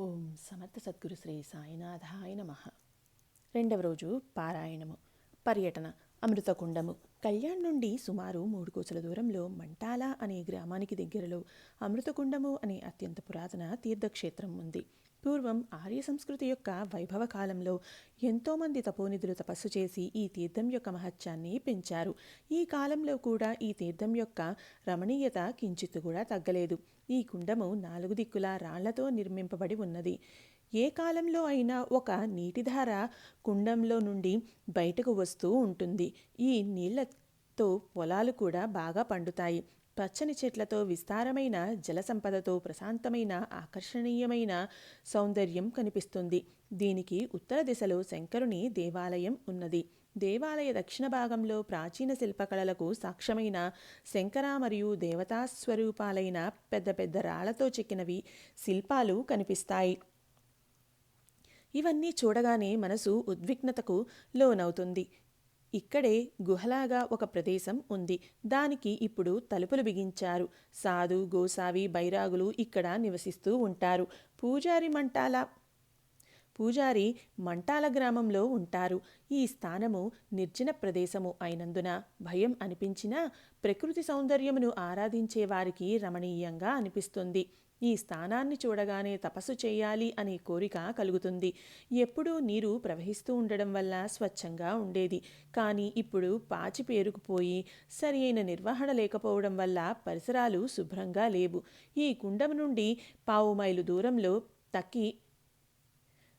ఓం సమర్థ సద్గురు శ్రీ సాయినాథాయ నమః. రెండవ రోజు పారాయణము. పర్యటన. అమృతకుండము. కళ్యాణ్ నుండి సుమారు 3 కోసుల దూరంలో మంటాల అనే గ్రామానికి దగ్గరలో అమృతకుండము అనే అత్యంత పురాతన తీర్థక్షేత్రం ఉంది. పూర్వం ఆర్య సంస్కృతి యొక్క వైభవ కాలంలో ఎంతోమంది తపోనిధులు తపస్సు చేసి ఈ తీర్థం యొక్క మహత్యాన్ని పెంచారు. ఈ కాలంలో కూడా ఈ తీర్థం యొక్క రమణీయత కించిత్తు కూడా తగ్గలేదు. ఈ కుండము 4 దిక్కులా రాళ్లతో నిర్మింపబడి ఉన్నది. ఏ కాలంలో అయినా ఒక నీటిధార కుండంలో నుండి బయటకు వస్తూ ఉంటుంది. ఈ నీళ్లతో పొలాలు కూడా బాగా పండుతాయి. పచ్చని చెట్లతో, విస్తారమైన జల సంపదతో, ప్రశాంతమైన ఆకర్షణీయమైన సౌందర్యం కనిపిస్తుంది. దీనికి ఉత్తర దిశలో శంకరుని దేవాలయం ఉన్నది. దేవాలయ దక్షిణ భాగంలో ప్రాచీన శిల్పకళలకు సాక్ష్యమైన శంకర మరియు దేవతా స్వరూపాలైన పెద్ద పెద్ద రాళ్లతో చెక్కినవి శిల్పాలు కనిపిస్తాయి. ఇవన్నీ చూడగానే మనసు ఉద్విగ్నతకు లోనవుతుంది. ఇక్కడే గుహలాగా ఒక ప్రదేశం ఉంది. దానికి ఇప్పుడు తలుపులు బిగించారు. సాధు, గోసావి, బైరాగులు ఇక్కడ నివసిస్తూ ఉంటారు. పూజారి మంటాల గ్రామంలో ఉంటారు. ఈ స్థానము నిర్జన ప్రదేశము అయినందున భయం అనిపించినా ప్రకృతి సౌందర్యమును ఆరాధించే వారికి రమణీయంగా అనిపిస్తుంది. ఈ స్థానాన్ని చూడగానే తపస్సు చేయాలి అనే కోరిక కలుగుతుంది. ఎప్పుడూ నీరు ప్రవహిస్తూ ఉండడం వల్ల స్వచ్ఛంగా ఉండేది. కానీ ఇప్పుడు పాచి పేరుకుపోయి సరి అయిన నిర్వహణ లేకపోవడం వల్ల పరిసరాలు శుభ్రంగా లేవు. ఈ కుండం నుండి 1/2 మైలు దూరంలో తక్కి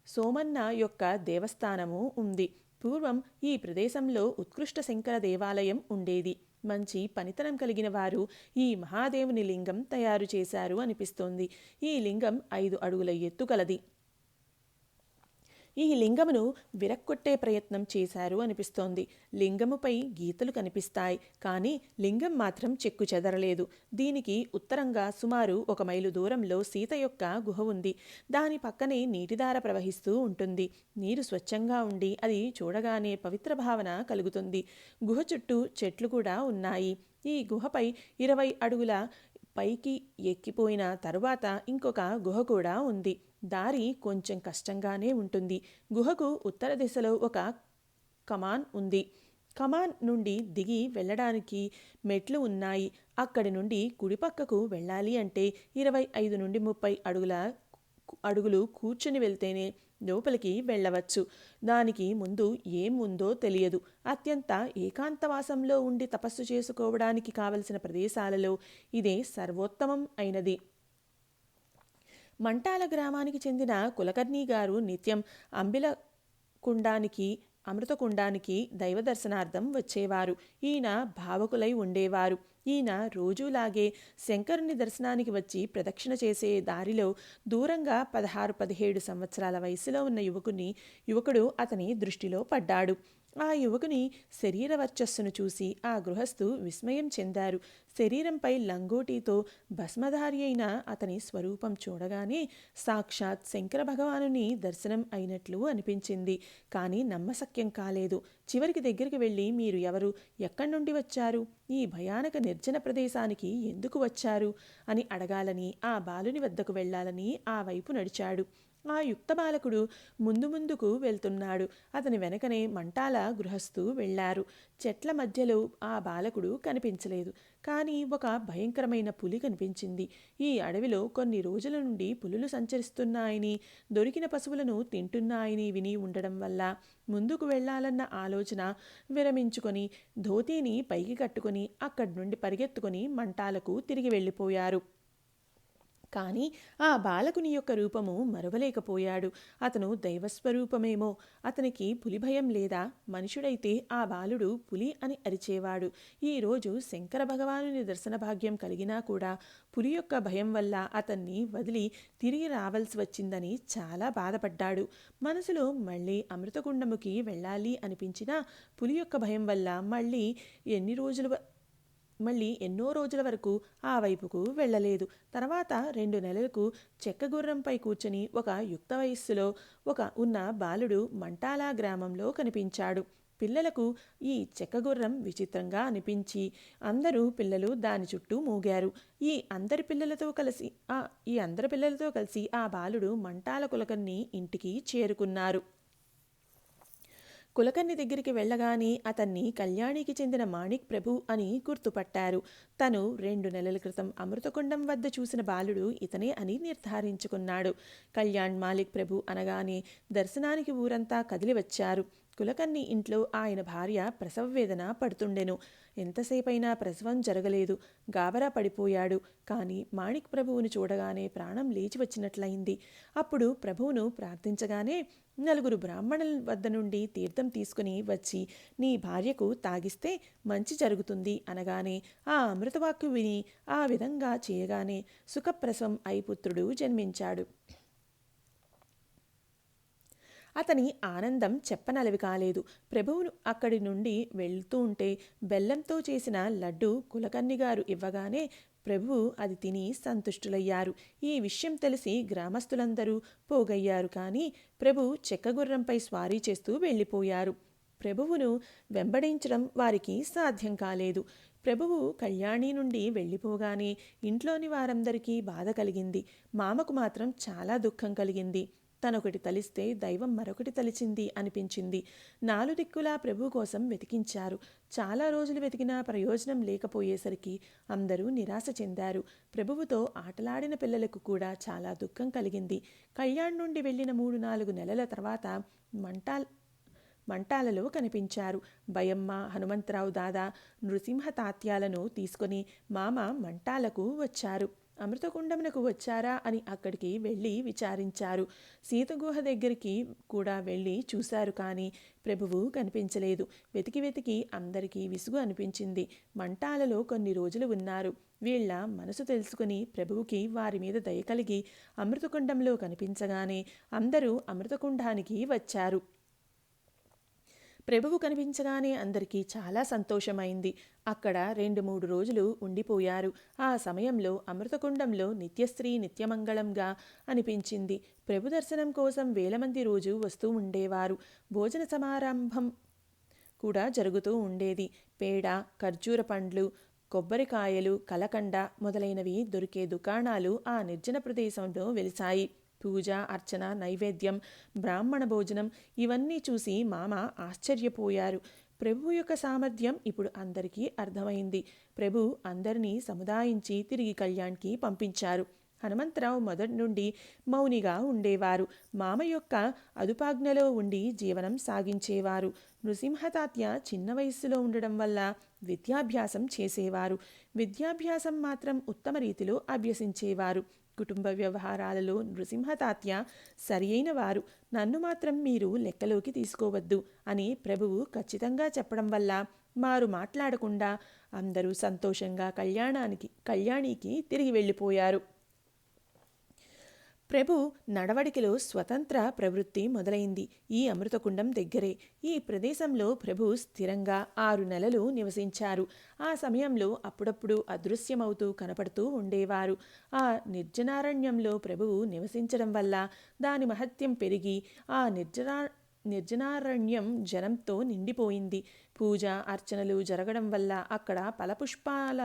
సోమన్న యొక్క దేవస్థానము ఉంది. పూర్వం ఈ ప్రదేశంలో ఉత్కృష్ట శంకర దేవాలయం ఉండేది. మంచి పనితనం కలిగిన వారు ఈ మహాదేవుని లింగం తయారు చేశారు అనిపిస్తోంది. ఈ లింగం 5 అడుగుల ఎత్తు కలది. ఈ లింగమును విరక్కొట్టే ప్రయత్నం చేశారు అనిపిస్తోంది. లింగముపై గీతలు కనిపిస్తాయి, కానీ లింగం మాత్రం చెక్కు చెదరలేదు. దీనికి ఉత్తరంగా సుమారు 1 మైలు దూరంలో సీత యొక్క గుహ ఉంది. దాని పక్కనే నీటిధార ప్రవహిస్తూ ఉంటుంది. నీరు స్వచ్ఛంగా ఉండి అది చూడగానే పవిత్ర భావన కలుగుతుంది. గుహ చుట్టూ చెట్లు కూడా ఉన్నాయి. ఈ గుహపై 20 అడుగుల పైకి ఎక్కిపోయిన తరువాత ఇంకొక గుహ కూడా ఉంది. దారి కొంచెం కష్టంగానే ఉంటుంది. గుహకు ఉత్తర దిశలో ఒక కమాన్ ఉంది. కమాన్ నుండి దిగి వెళ్ళడానికి మెట్లు ఉన్నాయి. అక్కడి నుండి కుడిపక్కకు వెళ్ళాలి అంటే 25 నుండి 30 అడుగులు కూర్చుని వెళ్తేనే లోపలికి వెళ్ళవచ్చు. దానికి ముందు ఏం ఉందో తెలియదు. అత్యంత ఏకాంతవాసంలో ఉండి తపస్సు చేసుకోవడానికి కావలసిన ప్రదేశాలలో ఇదే సర్వోత్తమం అయినది. మంటాల గ్రామానికి చెందిన కులకర్ణి గారు నిత్యం అమృతకుండానికి దైవ దర్శనార్థం వచ్చేవారు. ఈయన భావకులై ఉండేవారు. ఈయన రోజులాగే శంకరుని దర్శనానికి వచ్చి ప్రదక్షిణ చేసే దారిలో దూరంగా 16-17 సంవత్సరాల వయసులో ఉన్న యువకుడు అతని దృష్టిలో పడ్డాడు. ఆ యువకుని శరీర వర్చస్సును చూసి ఆ గృహస్థు విస్మయం చెందారు. శరీరంపై లంగోటీతో భస్మధారి అయిన అతని స్వరూపం చూడగానే సాక్షాత్ శంకర భగవానుని దర్శనం అయినట్లు అనిపించింది. కానీ నమ్మశక్యం కాలేదు. చివరికి దగ్గరికి వెళ్ళి, మీరు ఎవరు, ఎక్కడి నుండి వచ్చారు, ఈ భయానక నిర్జన ప్రదేశానికి ఎందుకు వచ్చారు అని అడగాలని, ఆ బాలుని వద్దకు వెళ్ళాలని ఆ వైపు నడిచాడు. ఆ యుక్త బాలకుడు ముందుకు వెళ్తున్నాడు. అతని వెనకనే మంటాల గృహస్థు వెళ్లారు. చెట్ల మధ్యలో ఆ బాలకుడు కనిపించలేదు. కానీ ఒక భయంకరమైన పులి కనిపించింది. ఈ అడవిలో కొన్ని రోజుల నుండి పులులు సంచరిస్తున్నాయని, దొరికిన పశువులను తింటున్నాయని విని ఉండడం వల్ల ముందుకు వెళ్లాలన్న ఆలోచన విరమించుకొని ధోతీని పైకి కట్టుకొని అక్కడి నుండి పరిగెత్తుకొని మంటాలకు తిరిగి వెళ్ళిపోయారు. కానీ ఆ బాలకుని యొక్క రూపము మరువలేకపోయాడు. అతను దైవస్వరూపమేమో. అతనికి పులి భయం లేదా? మనుషుడైతే ఆ బాలుడు పులి అని అరిచేవాడు. ఈరోజు శంకర భగవానుని దర్శన భాగ్యం కలిగినా కూడా పులి యొక్క భయం వల్ల అతన్ని వదిలి తిరిగి రావాల్సి వచ్చిందని చాలా బాధపడ్డాడు. మనసులో మళ్ళీ అమృతకుండముకి వెళ్ళాలి అనిపించినా పులి యొక్క భయం వల్ల మళ్ళీ ఎన్నో రోజుల వరకు ఆ వైపుకు వెళ్ళలేదు. తర్వాత 2 నెలలకు చెక్క గుర్రంపై కూర్చొని ఒక యుక్త వయస్సులో ఉన్న బాలుడు మంటాల గ్రామంలో కనిపించాడు. పిల్లలకు ఈ చెక్కగుర్రం విచిత్రంగా అనిపించి పిల్లలు దాని చుట్టూ మూగారు. ఈ అందరి పిల్లలతో కలిసి ఆ బాలుడు మంటాల కులకర్ణి ఇంటికి చేరుకున్నారు. కులకర్ణి దగ్గరికి వెళ్ళగానే అతన్ని కళ్యాణికి చెందిన మాణిక్ ప్రభు అని గుర్తుపట్టారు. తను 2 నెలల క్రితం అమృతకుండం వద్ద చూసిన బాలుడు ఇతనే అని నిర్ధారించుకున్నాడు. కళ్యాణ్ మాలిక్ ప్రభు అనగానే దర్శనానికి ఊరంతా కదిలి వచ్చారు. కులకర్ణి ఇంట్లో ఆయన భార్య ప్రసవ వేదన పడుతుండెను. ఎంతసేపైనా ప్రసవం జరగలేదు. గాబరా పడిపోయాడు. కానీ మాణిక్ ప్రభువును చూడగానే ప్రాణం లేచి వచ్చినట్లయింది. అప్పుడు ప్రభువును ప్రార్థించగానే 4 బ్రాహ్మణుల వద్ద నుండి తీర్థం తీసుకుని వచ్చి నీ భార్యకు తాగిస్తే మంచి జరుగుతుంది అనగానే ఆ అమృతవాక్కు విని ఆ విధంగా చేయగానే సుఖప్రసవం అయి పుత్రుడు జన్మించాడు. అతని ఆనందం చెప్పనలవి కాలేదు. ప్రభువును అక్కడి నుండి వెళ్తూ ఉంటే బెల్లంతో చేసిన లడ్డు కులకర్ణి గారు ఇవ్వగానే ప్రభువు అది తిని సంతుష్టులయ్యారు. ఈ విషయం తెలిసి గ్రామస్తులందరూ పోగయ్యారు. కానీ ప్రభు చెక్కగుర్రంపై స్వారీ చేస్తూ వెళ్ళిపోయారు. ప్రభువును వెంబడించడం వారికి సాధ్యం కాలేదు. ప్రభువు కళ్యాణి నుండి వెళ్ళిపోగానే ఇంట్లోని వారందరికీ బాధ కలిగింది. మామకు మాత్రం చాలా దుఃఖం కలిగింది. తనొకటి తలిస్తే దైవం మరొకటి తలిచింది అనిపించింది. 4 దిక్కులా ప్రభు కోసం వెతికించారు. చాలా రోజులు వెతికినా ప్రయోజనం లేకపోయేసరికి అందరూ నిరాశ చెందారు. ప్రభువుతో ఆటలాడిన పిల్లలకు కూడా చాలా దుఃఖం కలిగింది. కళ్యాణ్ నుండి వెళ్ళిన 3-4 నెలల తర్వాత మంటాలలో కనిపించారు. బయమ్మ, హనుమంతరావు దాదా, నృసింహ తాత్యాలను తీసుకొని మామ మంటాలకు వచ్చారు. అమృతకుండమునకు వచ్చారా అని అక్కడికి వెళ్ళి విచారించారు. సీతగుహ దగ్గరికి కూడా వెళ్ళి చూశారు. కానీ ప్రభువు కనిపించలేదు. వెతికి వెతికి అందరికీ విసుగు అనిపించింది. మంటాలలో కొన్ని రోజులు ఉన్నారు. వీళ్ల మనసు తెలుసుకుని ప్రభువుకి వారి మీద దయ కలిగి అమృతకుండంలో కనిపించగానే అందరూ అమృతకుండానికి వచ్చారు. ప్రభువు కనిపించగానే అందరికీ చాలా సంతోషమైంది. అక్కడ 2-3 రోజులు ఉండిపోయారు. ఆ సమయంలో అమృతకుండంలో నిత్యశ్రీ నిత్యమంగళంగా అనిపించింది. ప్రభు దర్శనం కోసం వేల మంది రోజు వస్తూ ఉండేవారు. భోజన సమారంభం కూడా జరుగుతూ ఉండేది. పేడ, ఖర్జూర పండ్లు, కొబ్బరికాయలు, కలకండ మొదలైనవి దొరికే దుకాణాలు ఆ నిర్జన ప్రదేశంలో వెలిశాయి. పూజ, అర్చన, నైవేద్యం, బ్రాహ్మణ భోజనం ఇవన్నీ చూసి మామ ఆశ్చర్యపోయారు. ప్రభు యొక్క సామర్థ్యం ఇప్పుడు అందరికీ అర్థమైంది. ప్రభు అందరినీ సముదాయించి తిరిగి కళ్యాణ్కి పంపించారు. హనుమంతరావు మొదటి నుండి మౌనిగా ఉండేవారు. మామ యొక్క అదుపాజ్ఞలో ఉండి జీవనం సాగించేవారు. నృసింహతాత్య చిన్న వయస్సులో ఉండడం వల్ల విద్యాభ్యాసం చేసేవారు. విద్యాభ్యాసం మాత్రం ఉత్తమ రీతిలో అభ్యసించేవారు. కుటుంబ వ్యవహారాలలో నృసింహతాత్య సరియైన వారు. నన్ను మాత్రం మీరు లెక్కలోకి తీసుకోవద్దు అని ప్రభువు ఖచ్చితంగా చెప్పడం వల్ల మారు మాట్లాడకుండా అందరూ సంతోషంగా కళ్యాణికి తిరిగి వెళ్ళిపోయారు. ప్రభు నడవడికలో స్వతంత్ర ప్రవృత్తి మొదలైంది. ఈ అమృతకుండం దగ్గరే. ఈ ప్రదేశంలో ప్రభు స్థిరంగా 6 నెలలు నివసించారు. ఆ సమయంలో అప్పుడప్పుడు అదృశ్యమవుతూ కనపడుతూ ఉండేవారు. ఆ నిర్జనారణ్యంలో ప్రభువు నివసించడం వల్ల దాని మహత్యం పెరిగి ఆ నిర్జనారణ్యం జనంతో నిండిపోయింది. పూజ, అర్చనలు జరగడం వల్ల అక్కడ ఫలపుష్పాల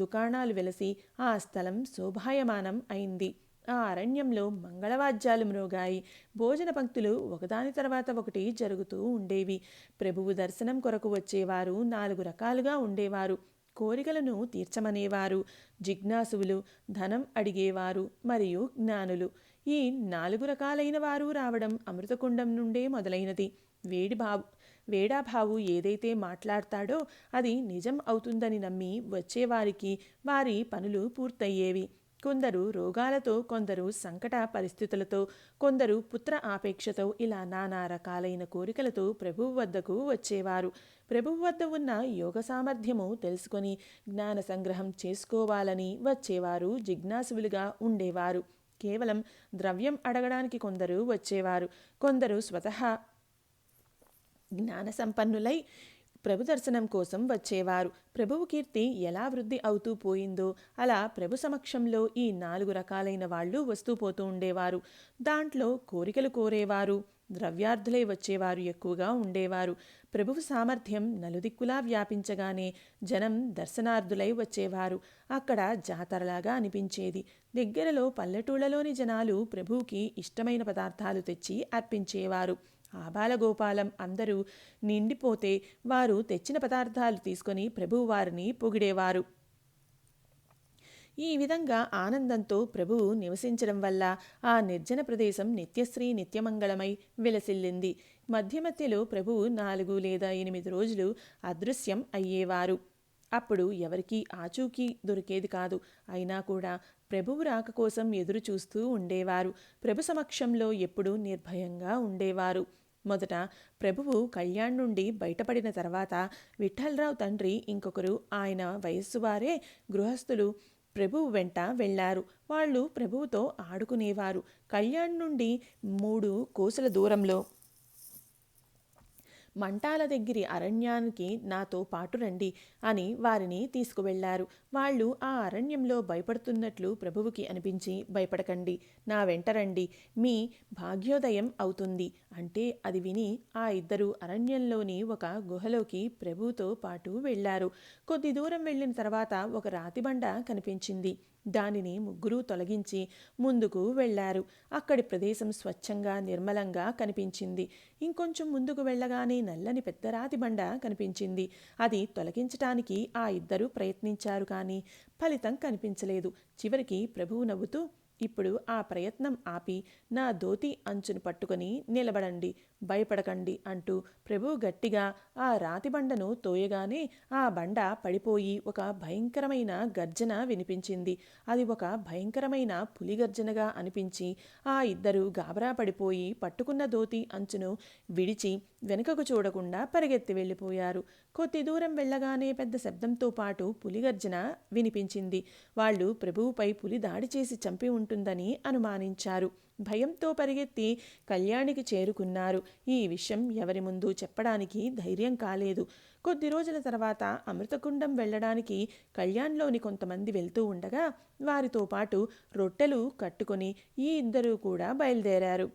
దుకాణాలు వెలసి ఆ స్థలం శోభాయమానం అయింది. ఆ అరణ్యంలో మంగళవాద్యాలు మ్రోగాయి. భోజన పంక్తులు ఒకదాని తర్వాత ఒకటి జరుగుతూ ఉండేవి. ప్రభువు దర్శనం కొరకు వచ్చేవారు 4 రకాలుగా ఉండేవారు. కోరికలను తీర్చమనేవారు, జిజ్ఞాసువులు, ధనం అడిగేవారు మరియు జ్ఞానులు. ఈ 4 రకాలైన వారు రావడం అమృతకుండం నుండే మొదలైనది. వేడాభావు ఏదైతే మాట్లాడతాడో అది నిజం అవుతుందని నమ్మి వచ్చేవారికి వారి పనులు పూర్తయ్యేవి. కొందరు రోగాలతో, కొందరు సంకట పరిస్థితులతో, కొందరు పుత్ర ఆపేక్షతో ఇలా నానా రకాలైన కోరికలతో ప్రభువు వద్దకు వచ్చేవారు. ప్రభువు వద్ద ఉన్న యోగ సామర్థ్యము తెలుసుకొని జ్ఞాన సంగ్రహం చేసుకోవాలని వచ్చేవారు జిజ్ఞాసులుగా ఉండేవారు. కేవలం ద్రవ్యం అడగడానికి కొందరు వచ్చేవారు. కొందరు స్వతహా జ్ఞాన సంపన్నులై ప్రభు దర్శనం కోసం వచ్చేవారు. ప్రభువు కీర్తి ఎలా వృద్ధి అవుతూ పోయిందో అలా ప్రభు సమక్షంలో ఈ 4 రకాలైన వాళ్ళు వస్తూ పోతూ ఉండేవారు. దాంట్లో కోరికలు కోరేవారు, ద్రవ్యార్థులై వచ్చేవారు ఎక్కువగా ఉండేవారు. ప్రభువు సామర్థ్యం నలుదిక్కులా వ్యాపించగానే జనం దర్శనార్థులై వచ్చేవారు. అక్కడ జాతరలాగా అనిపించేది. దగ్గరలో పల్లెటూళ్ళలోని జనాలు ప్రభువుకి ఇష్టమైన పదార్థాలు తెచ్చి అర్పించేవారు. ఆబాలగోపాలం అందరూ నిండిపోతే వారు తెచ్చిన పదార్థాలు తీసుకొని ప్రభువు వారిని పొగిడేవారు. ఈ విధంగా ఆనందంతో ప్రభువు నివసించడం వల్ల ఆ నిర్జన ప్రదేశం నిత్యశ్రీ నిత్యమంగళమై విలసిల్లింది. మధ్య మధ్యలో ప్రభువు 4 లేదా 8 రోజులు అదృశ్యం అయ్యేవారు. అప్పుడు ఎవరికీ ఆచూకీ దొరికేది కాదు. అయినా కూడా ప్రభువు రాక కోసం ఎదురు చూస్తూ ఉండేవారు. ప్రభు సమక్షంలో ఎప్పుడూ నిర్భయంగా ఉండేవారు. మొదట ప్రభువు కళ్యాణ్ నుండి బయటపడిన తర్వాత విఠ్ఠలరావు తండ్రి ఇంకొకరు ఆయన వయస్సువారే గృహస్థులు ప్రభువు వెంట వెళ్లారు. వాళ్ళు ప్రభువుతో ఆడుకునేవారు. కళ్యాణ్ నుండి 3 కోసుల దూరంలో మంటాల దగ్గరి అరణ్యానికి నాతో పాటు రండి అని వారిని తీసుకువెళ్లారు. వాళ్ళు ఆ అరణ్యంలో భయపడుతున్నట్లు ప్రభువుకి అనిపించి, భయపడకండి, నా వెంట రండి, మీ భాగ్యోదయం అవుతుంది అంటే అది విని ఆ ఇద్దరు అరణ్యంలోని ఒక గుహలోకి ప్రభువుతో పాటు వెళ్లారు. కొద్ది దూరం వెళ్ళిన తర్వాత ఒక రాతిబండ కనిపించింది. దానిని ముగ్గురూ తొలగించి ముందుకు వెళ్లారు. అక్కడి ప్రదేశం స్వచ్ఛంగా నిర్మలంగా కనిపించింది. ఇంకొంచెం ముందుకు వెళ్ళగానే నల్లని పెద్ద రాతి బండ కనిపించింది. అది తొలగించటానికి ఆ ఇద్దరు ప్రయత్నించారు, కానీ ఫలితం కనిపించలేదు. చివరికి ప్రభువు నవ్వుతూ, ఇప్పుడు ఆ ప్రయత్నం ఆపి నా ధోతి అంచును పట్టుకొని నిలబడండి, భయపడకండి అంటూ ప్రభువు గట్టిగా ఆ రాతిబండను తోయగానే ఆ బండ పడిపోయి ఒక భయంకరమైన గర్జన వినిపించింది. అది ఒక భయంకరమైన పులి గర్జనగా అనిపించి ఆ ఇద్దరు గాబరా పడిపోయి పట్టుకున్న ధోతి అంచును విడిచి వెనుకకు చూడకుండా పరిగెత్తి వెళ్ళిపోయారు. కొద్ది దూరం వెళ్ళగానే పెద్ద శబ్దంతో పాటు పులి గర్జన వినిపించింది. వాళ్ళు ప్రభువుపై పులి దాడి చేసి చంపి ఉంటుందని అనుమానించారు. భయంతో పరిగెత్తి కళ్యాణికి చేరుకున్నారు. ఈ విషయం ఎవరి ముందు చెప్పడానికి ధైర్యం కాలేదు. కొద్ది రోజుల తర్వాత అమృతకుండం వెళ్ళడానికి కళ్యాణ్లోని కొంతమంది వెళ్తూ ఉండగా వారితో పాటు రొట్టెలు కట్టుకొని ఈ ఇద్దరూ కూడా బయలుదేరారు.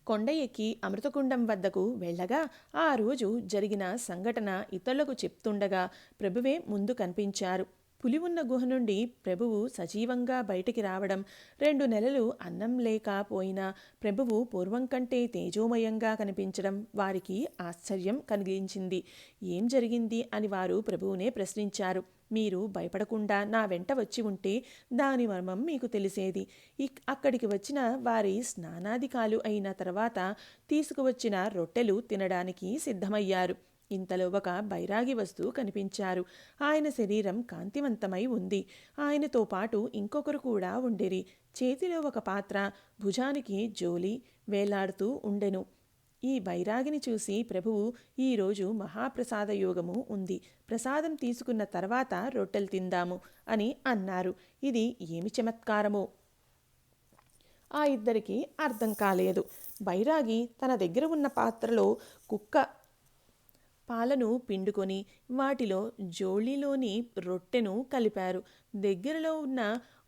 కొండ ఎక్కి అమృతకుండం వద్దకు వెళ్ళగా ఆ రోజు జరిగిన సంఘటన ఇతరులకు చెప్తుండగా ప్రభువే ముందు కనిపించారు. పులి ఉన్న గుహ నుండి ప్రభువు సజీవంగా బయటికి రావడం, 2 నెలలు అన్నం లేకపోయినా ప్రభువు పూర్వం కంటే తేజోమయంగా కనిపించడం వారికి ఆశ్చర్యం కలిగించింది. ఏం జరిగింది అని వారు ప్రభువునే ప్రశ్నించారు. మీరు భయపడకుండా నా వెంట వచ్చి ఉంటే దాని మర్మం మీకు తెలిసేది. అక్కడికి వచ్చిన వారి స్నానాధికాలు అయిన తర్వాత తీసుకువచ్చిన రొట్టెలు తినడానికి సిద్ధమయ్యారు. ఇంతలో ఒక బైరాగి వస్తూ కనిపించారు. ఆయన శరీరం కాంతివంతమై ఉంది. ఆయనతో పాటు ఇంకొకరు కూడా ఉండేరి. చేతిలో ఒక పాత్ర, భుజానికి జోలి వేలాడుతూ ఉండెను. ఈ బైరాగిని చూసి ప్రభువు, ఈరోజు మహాప్రసాద యోగము ఉంది, ప్రసాదం తీసుకున్న తర్వాత రొట్టెలు తిందాము అని అన్నారు. ఇది ఏమి చమత్కారమో ఆ ఇద్దరికీ అర్థం కాలేదు. బైరాగి తన దగ్గర ఉన్న పాత్రలో కుక్క పాలను పిండుకొని వాటిలో జోళిలోని రొట్టెను కలిపారు. దగ్గరలో ఉన్న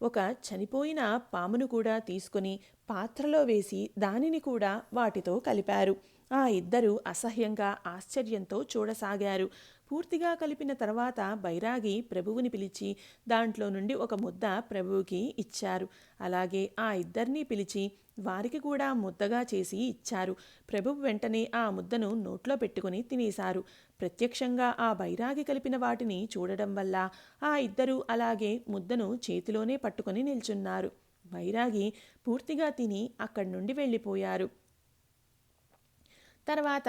ఒక చనిపోయిన పామును కూడా తీసుకొని పాత్రలో వేసి దానిని కూడా వాటితో కలిపారు. ఆ ఇద్దరు అసహ్యంగా ఆశ్చర్యంతో చూడసాగారు. పూర్తిగా కలిపిన తర్వాత బైరాగి ప్రభువుని పిలిచి దాంట్లో నుండి ఒక ముద్ద ప్రభువుకి ఇచ్చారు. అలాగే ఆ ఇద్దరినీ పిలిచి వారికి కూడా ముద్దగా చేసి ఇచ్చారు. ప్రభువు వెంటనే ఆ ముద్దను నోట్లో పెట్టుకుని తినేశారు. ప్రత్యక్షంగా ఆ బైరాగి కలిపిన వాటిని చూడడం వల్ల ఆ ఇద్దరు అలాగే ముద్దను చేతిలోనే పట్టుకొని నిల్చున్నారు. బైరాగి పూర్తిగా తిని అక్కడి నుండి వెళ్ళిపోయారు. తర్వాత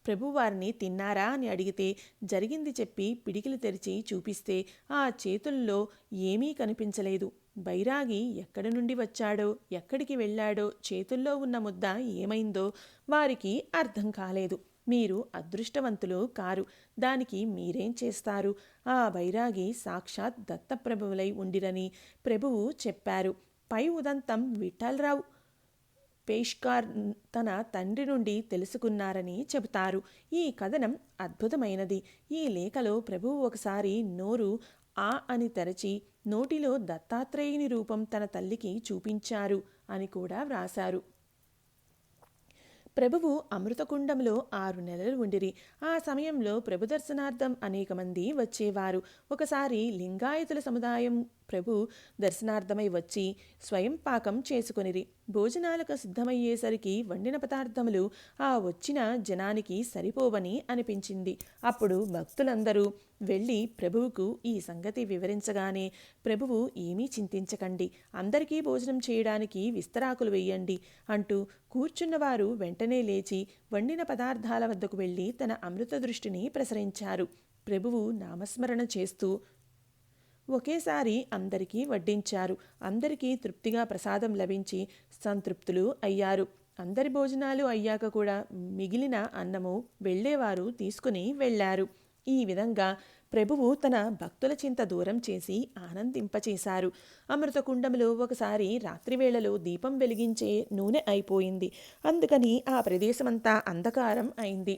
ప్రభువు వారిని తిన్నారా అని అడిగితే జరిగింది చెప్పి పిడికిలు తెరిచి చూపిస్తే ఆ చేతుల్లో ఏమీ కనిపించలేదు. బైరాగి ఎక్కడి నుండి వచ్చాడో, ఎక్కడికి వెళ్ళాడో, చేతుల్లో ఉన్న ముద్ద ఏమైందో వారికి అర్థం కాలేదు. మీరు అదృష్టవంతులు కారు, దానికి మీరేం చేస్తారు? ఆ బైరాగి సాక్షాత్ దత్తప్రభువులై ఉండిరని ప్రభువు చెప్పారు. పై ఉదంతం విఠ్ఠలరావు పేష్కార్ తన తండ్రి నుండి తెలుసుకున్నారని చెబుతారు. ఈ కథనం అద్భుతమైనది. ఈ లేఖలో ప్రభువు ఒకసారి నోరు ఆ అని తెరచి నోటిలో దత్తాత్రేయుని రూపం తన తల్లికి చూపించారు అని కూడా వ్రాశారు. ప్రభువు అమృతకుండంలో 6 నెలలు ఉండిరి. ఆ సమయంలో ప్రభు దర్శనార్థం అనేక మంది వచ్చేవారు. ఒకసారి లింగాయతుల సముదాయం ప్రభు దర్శనార్థమై వచ్చి స్వయం పాకం చేసుకొనిరి. భోజనాలకు సిద్ధమయ్యేసరికి వండిన పదార్థములు ఆ వచ్చిన జనానికి సరిపోవని అనిపించింది. అప్పుడు భక్తులందరూ వెళ్ళి ప్రభువుకు ఈ సంగతి వివరించగానే, ప్రభువు ఏమీ చింతించకండి, అందరికీ భోజనం చేయడానికి విస్తరాకులు వేయండి అంటూ కూర్చున్నవారు వెంటనే లేచి వండిన పదార్థాల వద్దకు వెళ్ళి తన అమృత దృష్టిని ప్రసరించారు. ప్రభువు నామస్మరణ చేస్తూ ఒకేసారి అందరికీ వడ్డించారు. అందరికీ తృప్తిగా ప్రసాదం లభించి సంతృప్తులు అయ్యారు. అందరి భోజనాలు అయ్యాక కూడా మిగిలిన అన్నము వెళ్ళేవారు తీసుకుని వెళ్ళారు. ఈ విధంగా ప్రభువు తన భక్తుల చింత దూరం చేసి ఆనందింపచేశారు. అమృతకుండంలో ఒకసారి రాత్రివేళలో దీపం వెలిగించే నూనె అయిపోయింది. అందుకని ఆ ప్రదేశమంతా అంధకారం అయింది.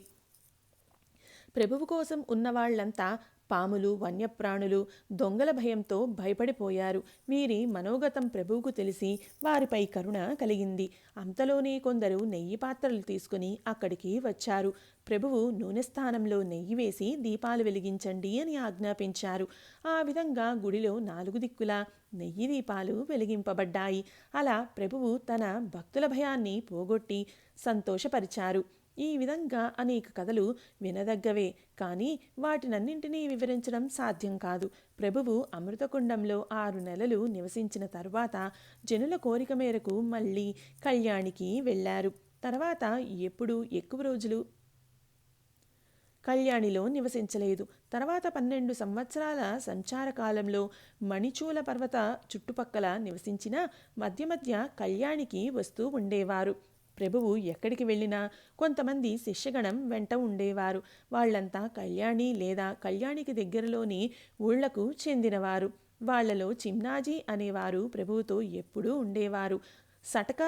ప్రభువు కోసం ఉన్నవాళ్లంతా పాములు, వన్యప్రాణులు, దొంగల భయంతో భయపడిపోయారు. వీరి మనోగతం ప్రభువుకు తెలిసి వారిపై కరుణ కలిగింది. అంతలోనే కొందరు నెయ్యి పాత్రలు తీసుకుని అక్కడికి వచ్చారు. ప్రభువు నూనె స్థానంలో నెయ్యి వేసి దీపాలు వెలిగించండి అని ఆజ్ఞాపించారు. ఆ విధంగా గుడిలో 4 దిక్కులా నెయ్యి దీపాలు వెలిగింపబడ్డాయి. అలా ప్రభువు తన భక్తుల భయాన్ని పోగొట్టి సంతోషపరిచారు. ఈ విధంగా అనేక కథలు వినదగ్గవే, కానీ వాటినన్నింటినీ వివరించడం సాధ్యం కాదు. ప్రభువు అమృతకుండంలో 6 నెలలు నివసించిన తరువాత జనుల కోరిక మేరకు మళ్ళీ కళ్యాణికి వెళ్ళారు. తర్వాత ఎప్పుడూ ఎక్కువ రోజులు కళ్యాణిలో నివసించలేదు. తర్వాత 12 సంవత్సరాల సంచార కాలంలో మణిచూల పర్వత చుట్టుపక్కల నివసించిన మధ్య మధ్య కళ్యాణికి వస్తూ ఉండేవారు. ప్రభువు ఎక్కడికి వెళ్ళినా కొంతమంది శిష్యగణం వెంట ఉండేవారు. వాళ్ళంతా కళ్యాణి లేదా కళ్యాణికి దగ్గరలోని ఊళ్లకు చెందినవారు. వాళ్లలో చిమ్నాజీ అనేవారు ప్రభువుతో ఎప్పుడూ ఉండేవారు. సటక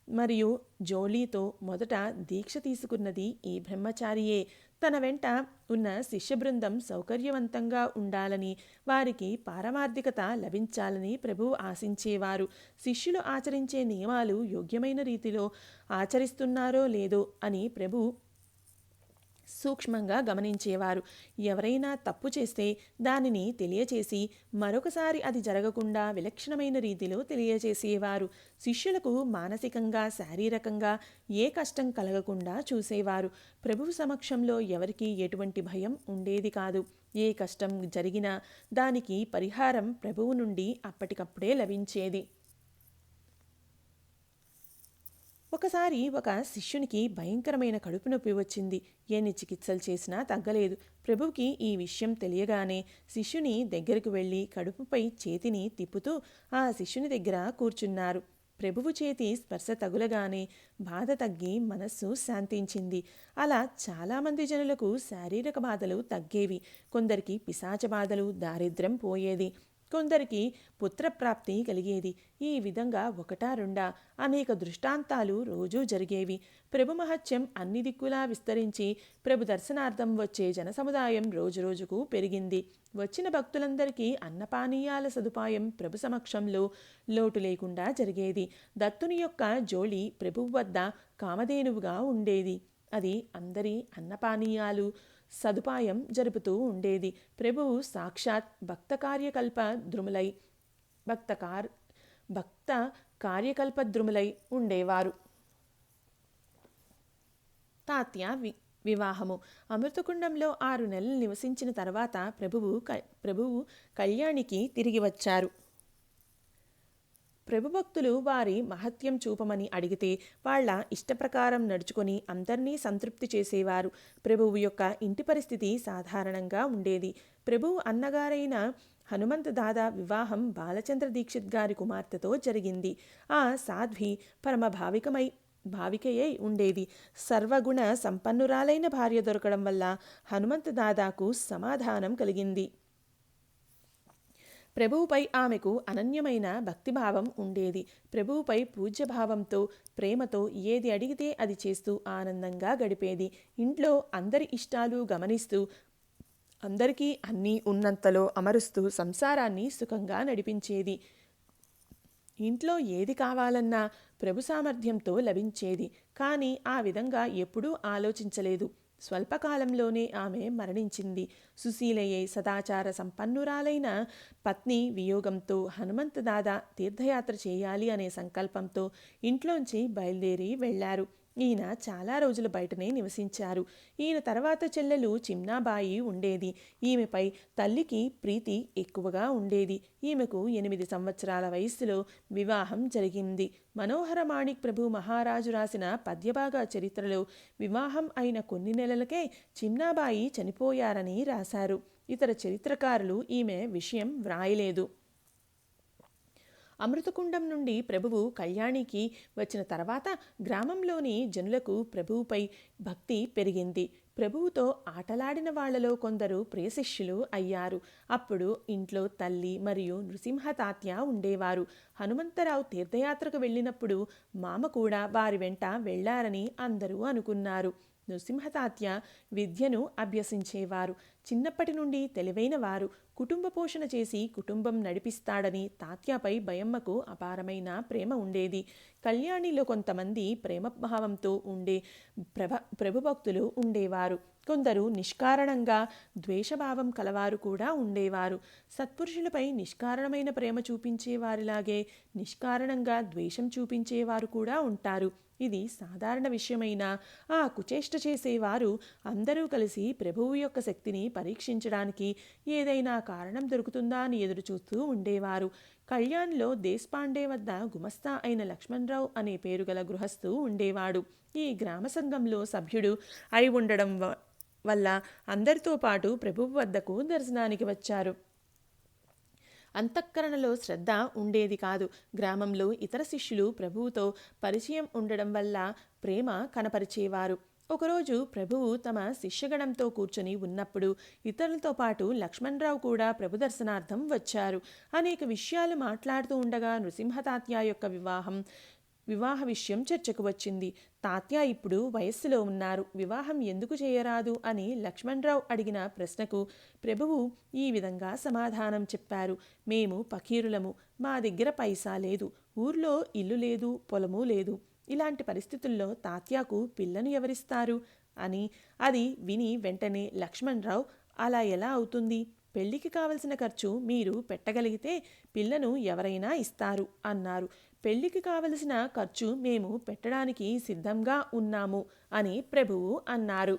మరియు జోలీతో మొదట దీక్ష తీసుకున్నది ఈ బ్రహ్మచారియే. తన వెంట ఉన్న శిష్య బృందం సౌకర్యవంతంగా ఉండాలని, వారికి పారమార్థికత లభించాలని ప్రభువు ఆశించేవారు. శిష్యులు ఆచరించే నియమాలు యోగ్యమైన రీతిలో ఆచరిస్తున్నారో లేదో అని ప్రభు సూక్ష్మంగా గమనించేవారు. ఎవరైనా తప్పు చేస్తే దానిని తెలియచేసి మరొకసారి అది జరగకుండా విలక్షణమైన రీతిలో తెలియచేసేవారు. శిష్యులకు మానసికంగా, శారీరకంగా ఏ కష్టం కలగకుండా చూసేవారు. ప్రభువు సమక్షంలో ఎవరికీ ఎటువంటి భయం ఉండేది కాదు. ఏ కష్టం జరిగినా దానికి పరిహారం ప్రభువు నుండి అప్పటికప్పుడే లభించేది. ఒకసారి ఒక శిష్యునికి భయంకరమైన కడుపు నొప్పి వచ్చింది. ఎన్ని చికిత్సలు చేసినా తగ్గలేదు. ప్రభువుకి ఈ విషయం తెలియగానే శిష్యుని దగ్గరకు వెళ్ళి కడుపుపై చేతిని తిప్పుతూ ఆ శిష్యుని దగ్గర కూర్చున్నారు. ప్రభువు చేతి స్పర్శ తగులగానే బాధ తగ్గి మనస్సు శాంతించింది. అలా చాలామంది జనులకు శారీరక బాధలు తగ్గేవి. కొందరికి పిశాచ బాధలు, దారిద్ర్యం పోయేది. కొందరికి పుత్రప్రాప్తి కలిగేది. ఈ విధంగా 1-2 అనేక దృష్టాంతాలు రోజూ జరిగేవి. ప్రభు మహత్యం అన్ని దిక్కులా విస్తరించి ప్రభు దర్శనార్థం వచ్చే జనసముదాయం రోజురోజుకు పెరిగింది. వచ్చిన భక్తులందరికీ అన్నపానీయాల సదుపాయం ప్రభు సమక్షంలో లోటు లేకుండా జరిగేది. దత్తుని యొక్క జోళి ప్రభువు వద్ద కామధేనువుగా ఉండేది. అది అందరి అన్నపానీయాలు సదుపాయం జరుపుతూ ఉండేది. ప్రభువు సాక్షాత్ భక్త కార్యకల్పద్రుములై ఉండేవారు. తాత్య వివాహము. అమృతకుండంలో 6 నెలలు నివసించిన తర్వాత ప్రభువు కళ్యాణికి తిరిగి వచ్చారు. ప్రభుభక్తులు వారి మహత్యం చూపమని అడిగితే వాళ్ల ఇష్టప్రకారం నడుచుకొని అందరినీ సంతృప్తి చేసేవారు. ప్రభువు యొక్క ఇంటి పరిస్థితి సాధారణంగా ఉండేది. ప్రభువు అన్నగారైన హనుమంత్ దాదా వివాహం బాలచంద్ర దీక్షిత్ గారి కుమార్తెతో జరిగింది. ఆ సాధ్వి పరమ భావికయై ఉండేది. సర్వగుణ సంపన్నురాలైన భార్య దొరకడం వల్ల హనుమంత్ దాదాకు సమాధానం కలిగింది. ప్రభువుపై ఆమెకు అనన్యమైన భక్తిభావం ఉండేది. ప్రభువుపై పూజ్యభావంతో, ప్రేమతో ఏది అడిగితే అది చేస్తూ ఆనందంగా గడిపేది. ఇంట్లో అందరి ఇష్టాలు గమనిస్తూ అందరికీ అన్నీ ఉన్నంతలో అమరుస్తూ సంసారాన్ని సుఖంగా నడిపించేది. ఇంట్లో ఏది కావాలన్నా ప్రభు సామర్థ్యంతో లభించేది. కానీ ఆ విధంగా ఎప్పుడూ ఆలోచించలేదు. స్వల్పకాలంలోనే ఆమె మరణించింది. సుశీలయ్యే సదాచార సంపన్నురాలైన పత్ని వియోగంతో హనుమంతదాదా తీర్థయాత్ర చేయాలి అనే సంకల్పంతో ఇంట్లోంచి బయలుదేరి వెళ్లారు. ఈయన చాలా రోజులు బయటనే నివసించారు. ఈయన తర్వాత చెల్లెలు చిమ్నాబాయి ఉండేది. ఈమెపై తల్లికి ప్రీతి ఎక్కువగా ఉండేది. ఈమెకు 8 సంవత్సరాల వయస్సులో వివాహం జరిగింది. మనోహర మాణిక్ ప్రభు మహారాజు రాసిన పద్యభాగ చరిత్రలో వివాహం అయిన కొన్ని నెలలకే చిమ్నాబాయి చనిపోయారని రాశారు. ఇతర చరిత్రకారులు ఈమె విషయం వ్రాయలేదు. అమృతకుండం నుండి ప్రభువు కళ్యాణికి వచ్చిన తర్వాత గ్రామంలోని జనులకు ప్రభువుపై భక్తి పెరిగింది. ప్రభువుతో ఆటలాడిన వాళ్లలో కొందరు ప్రియశిష్యులు అయ్యారు. అప్పుడు ఇంట్లో తల్లి మరియు నృసింహ తాత్య ఉండేవారు. హనుమంతరావు తీర్థయాత్రకు వెళ్ళినప్పుడు మామ కూడా వారి వెంట వెళ్లారని అందరూ అనుకున్నారు. నృసింహతాత్య విద్యను అభ్యసించేవారు. చిన్నప్పటి నుండి తెలివైన వారు. కుటుంబ పోషణ చేసి కుటుంబం నడిపిస్తాడని తాత్యాపై భయమ్మకు అపారమైన ప్రేమ ఉండేది. కళ్యాణిలో కొంతమంది ప్రేమభావంతో ఉండే ప్రభుభక్తులు ఉండేవారు. కొందరు నిష్కారణంగా ద్వేషభావం కలవారు కూడా ఉండేవారు. సత్పురుషులపై నిష్కారణమైన ప్రేమ చూపించేవారిలాగే నిష్కారణంగా ద్వేషం చూపించేవారు కూడా ఉంటారు. ఇది సాధారణ విషయమైన ఆ కుచేష్ట చేసేవారు అందరూ కలిసి ప్రభువు యొక్క శక్తిని పరీక్షించడానికి ఏదైనా కారణం దొరుకుతుందా అని ఎదురుచూస్తూ ఉండేవారు. కళ్యాణ్లో దేశపాండే వద్ద గుమస్తా అయిన లక్ష్మణరావు అనే పేరు గల గృహస్థు ఉండేవాడు. ఈ గ్రామ సంఘంలో సభ్యుడు అయి ఉండడం వల్ల అందరితో పాటు ప్రభువు వద్దకు దర్శనానికి వచ్చారు. అంతఃకరణలో శ్రద్ధ ఉండేది కాదు. గ్రామంలో ఇతర శిష్యులు ప్రభువుతో పరిచయం ఉండడం వల్ల ప్రేమ కనపరిచేవారు. ఒకరోజు ప్రభువు తమ శిష్యగణంతో కూర్చొని ఉన్నప్పుడు ఇతరులతో పాటు లక్ష్మణరావు కూడా ప్రభు దర్శనార్థం వచ్చారు. అనేక విషయాలు మాట్లాడుతూ ఉండగా నృసింహతాత్య యొక్క వివాహ విషయం చర్చకు వచ్చింది. తాత్య ఇప్పుడు వయస్సులో ఉన్నారు. వివాహం ఎందుకు చేయరాదు అని లక్ష్మణరావు అడిగిన ప్రశ్నకు ప్రభువు ఈ విధంగా సమాధానం చెప్పారు. మేము పకీరులము. మా దగ్గర పైసా లేదు. ఊర్లో ఇల్లు లేదు, పొలము లేదు. ఇలాంటి పరిస్థితుల్లో తాత్యాకు పిల్లను ఎవరిస్తారు అని. అది విని వెంటనే లక్ష్మణరావు అలా ఎలా అవుతుంది? పెళ్లికి కావలసిన ఖర్చు మీరు పెట్టగలిగితే పిల్లను ఎవరైనా ఇస్తారు అన్నారు. పెళ్లికి కావలసిన ఖర్చు మేము పెట్టడానికి సిద్ధంగా ఉన్నాము అని ప్రభువు అన్నారు.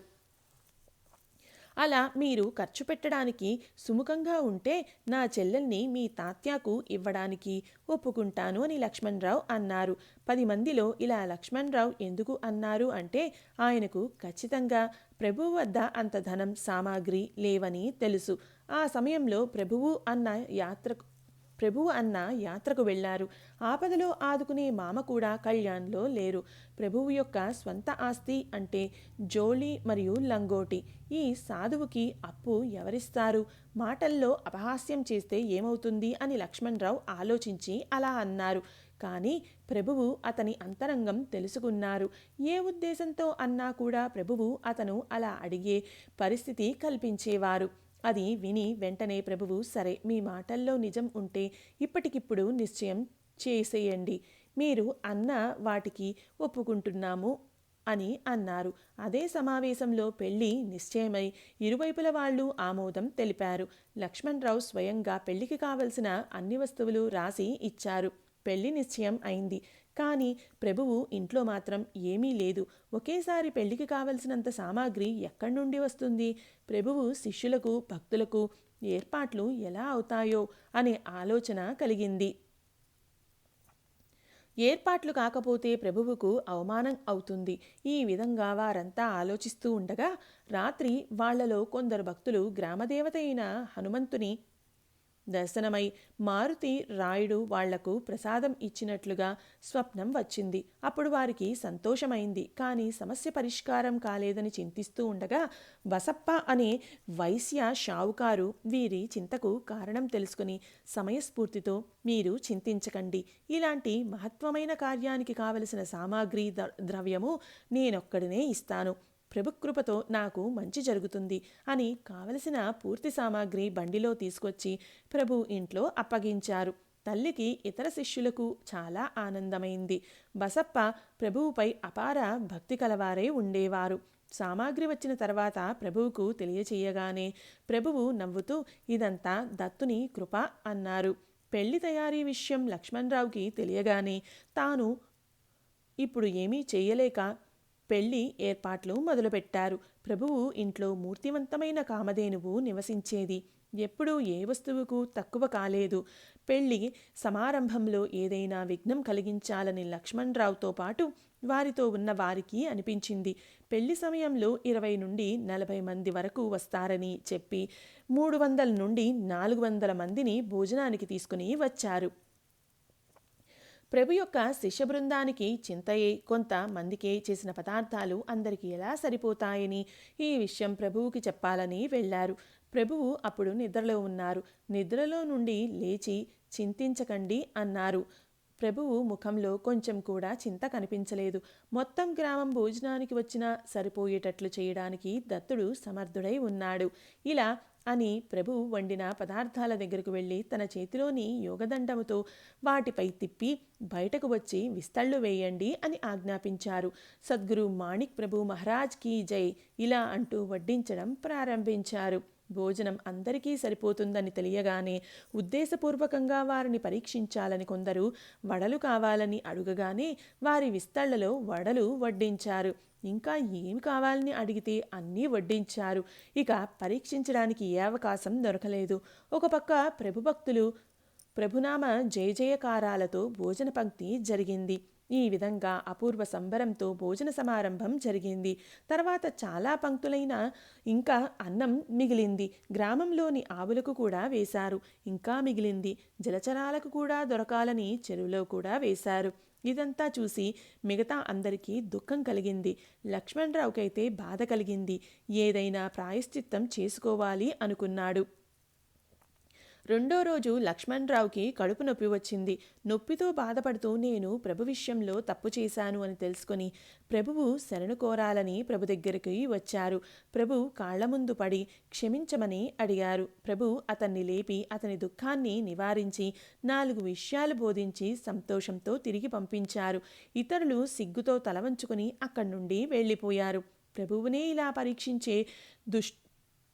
అలా మీరు ఖర్చు పెట్టడానికి సుముఖంగా ఉంటే నా చెల్లెల్ని మీ తాత్యాకు ఇవ్వడానికి ఒప్పుకుంటాను అని లక్ష్మణరావు అన్నారు. 10 మందిలో ఇలా లక్ష్మణరావు ఎందుకు అన్నారు అంటే ఆయనకు ఖచ్చితంగా ప్రభువు వద్ద అంత ధనం సామాగ్రి లేవని తెలుసు. ఆ సమయంలో ప్రభువు అన్న యాత్రకు వెళ్లారు. ఆపదలో ఆదుకునే మామ కూడా కళ్యాణ్లో లేరు. ప్రభువు యొక్క స్వంత ఆస్తి అంటే జోళి మరియు లంగోటి. ఈ సాధువుకి అప్పు ఎవరిస్తారు? మాటల్లో అపహాస్యం చేస్తే ఏమవుతుంది అని లక్ష్మణరావు ఆలోచించి అలా అన్నారు. కానీ ప్రభువు అతని అంతరంగం తెలుసుకున్నారు. ఏ ఉద్దేశంతో అన్నా కూడా ప్రభువు అతను అలా అడిగే పరిస్థితి కల్పించేవారు. అది విని వెంటనే ప్రభువు సరే, మీ మాటల్లో నిజం ఉంటే ఇప్పటికిప్పుడు నిశ్చయం చేసేయండి. మీరు అన్న వాటికి ఒప్పుకుంటున్నాము అని అన్నారు. అదే సమావేశంలో పెళ్లి నిశ్చయమై ఇరువైపుల వాళ్ళు ఆమోదం తెలిపారు. లక్ష్మణరావు స్వయంగా పెళ్లికి కావలసిన అన్ని వస్తువులు రాసి ఇచ్చారు. పెళ్లి నిశ్చయం అయింది. కానీ ప్రభువు ఇంట్లో మాత్రం ఏమీ లేదు. ఒకేసారి పెళ్లికి కావలసినంత సామాగ్రి ఎక్కడి నుండి వస్తుంది? ప్రభువు శిష్యులకు భక్తులకు ఏర్పాట్లు ఎలా అవుతాయో అనే ఆలోచన కలిగింది. ఏర్పాట్లు కాకపోతే ప్రభువుకు అవమానం అవుతుంది. ఈ విధంగా వారంతా ఆలోచిస్తూ ఉండగా రాత్రి వాళ్లలో కొందరు భక్తులు గ్రామదేవత అయిన హనుమంతుని దర్శనమై మారుతి రాయుడు వాళ్లకు ప్రసాదం ఇచ్చినట్లుగా స్వప్నం వచ్చింది. అప్పుడు వారికి సంతోషమైంది. కానీ సమస్య పరిష్కారం కాలేదని చింతిస్తూ ఉండగా బసప్ప అనే వైశ్య షావుకారు వీరి చింతకు కారణం తెలుసుకుని సమయస్ఫూర్తితో మీరు చింతించకండి, ఇలాంటి మహత్వమైన కార్యానికి కావలసిన సామాగ్రి ద్రవ్యము నేనొక్కడినే ఇస్తాను. ప్రభుకృపతో నాకు మంచి జరుగుతుంది అని కావలసిన పూర్తి సామాగ్రి బండిలో తీసుకొచ్చి ప్రభు ఇంట్లో అప్పగించారు. తల్లికి ఇతర శిష్యులకు చాలా ఆనందమైంది. బసప్ప ప్రభువుపై అపార భక్తి కలవారై ఉండేవారు. సామాగ్రి వచ్చిన తర్వాత ప్రభువుకు తెలియచేయగానే ప్రభువు నవ్వుతూ ఇదంతా దత్తుని కృప అన్నారు. పెళ్లి తయారీ విషయం లక్ష్మణరావుకి తెలియగానే తాను ఇప్పుడు ఏమీ చేయలేక పెళ్లి ఏర్పాట్లు మొదలుపెట్టారు. ప్రభువు ఇంట్లో మూర్తివంతమైన కామధేనువు నివసించేది. ఎప్పుడూ ఏ వస్తువుకు తక్కువ కాలేదు. పెళ్లి సమారంభంలో ఏదైనా విఘ్నం కలిగించాలని లక్ష్మణరావుతో పాటు వారితో ఉన్న వారికి అనిపించింది. పెళ్లి సమయంలో 20 నుండి 40 మంది వరకు వస్తారని చెప్పి 300 నుండి 400 మందిని భోజనానికి తీసుకుని వచ్చారు. ప్రభు యొక్క శిష్య బృందానికి చింతయే కొంతమందికే చేసిన పదార్థాలు అందరికీ ఎలా సరిపోతాయని ఈ విషయం ప్రభువుకి చెప్పాలని వెళ్ళారు. ప్రభువు అప్పుడు నిద్రలో ఉన్నారు. నిద్రలో నుండి లేచి చింతించకండి అన్నారు. ప్రభువు ముఖంలో కొంచెం కూడా చింత కనిపించలేదు. మొత్తం గ్రామం భోజనానికి వచ్చినా సరిపోయేటట్లు చేయడానికి దత్తుడు సమర్థుడై ఉన్నాడు. ఇలా అని ప్రభు వండిన పదార్థాల దగ్గరకు వెళ్ళి తన చేతిలోని యోగదండముతో వాటిపై తిప్పి బయటకు వచ్చి విస్తళ్ళు వేయండి అని ఆజ్ఞాపించారు. సద్గురు మాణిక్ ప్రభు మహారాజ్ కీ జై ఇలా అంటూ వడ్డించడం ప్రారంభించారు. భోజనం అందరికీ సరిపోతుందని తెలియగానే ఉద్దేశపూర్వకంగా వారిని పరీక్షించాలని కొందరు వడలు కావాలని అడుగగానే వారి విస్తళ్లలో వడలు వడ్డించారు. ఇంకా ఏమి కావాలని అడిగితే అన్నీ వడ్డించారు. ఇక పరీక్షించడానికి ఏ అవకాశం దొరకలేదు. ఒక పక్క ప్రభుభక్తులు ప్రభునామ జయజయకారాలతో భోజన పంక్తి జరిగింది. ఈ విధంగా అపూర్వ సంబరంతో భోజన సమారంభం జరిగింది. తర్వాత చాలా పంక్తులైన ఇంకా అన్నం మిగిలింది. గ్రామంలోని ఆవులకు కూడా వేశారు. ఇంకా మిగిలింది. జలచరాలకు కూడా దొరకాలని చెరువులో కూడా వేశారు. ఇదంతా చూసి మిగతా అందరికీ దుఃఖం కలిగింది. లక్ష్మణరావుకైతే బాధ కలిగింది. ఏదైనా ప్రాయశ్చిత్తం చేసుకోవాలి అనుకున్నాడు. రెండో రోజు లక్ష్మణరావుకి కడుపు నొప్పి వచ్చింది. నొప్పితో బాధపడుతూ నేను ప్రభు విషయంలో తప్పు చేశాను అని తెలుసుకొని ప్రభువు శరణు కోరాలని ప్రభు దగ్గరికి వచ్చారు. ప్రభు కాళ్ల ముందు పడి క్షమించమని అడిగారు. ప్రభు అతన్ని లేపి అతని దుఃఖాన్ని నివారించి 4 విషయాలు బోధించి సంతోషంతో తిరిగి పంపించారు. ఇతరులు సిగ్గుతో తలవంచుకుని అక్కడి నుండి వెళ్ళిపోయారు. ప్రభువునే ఇలా పరీక్షించే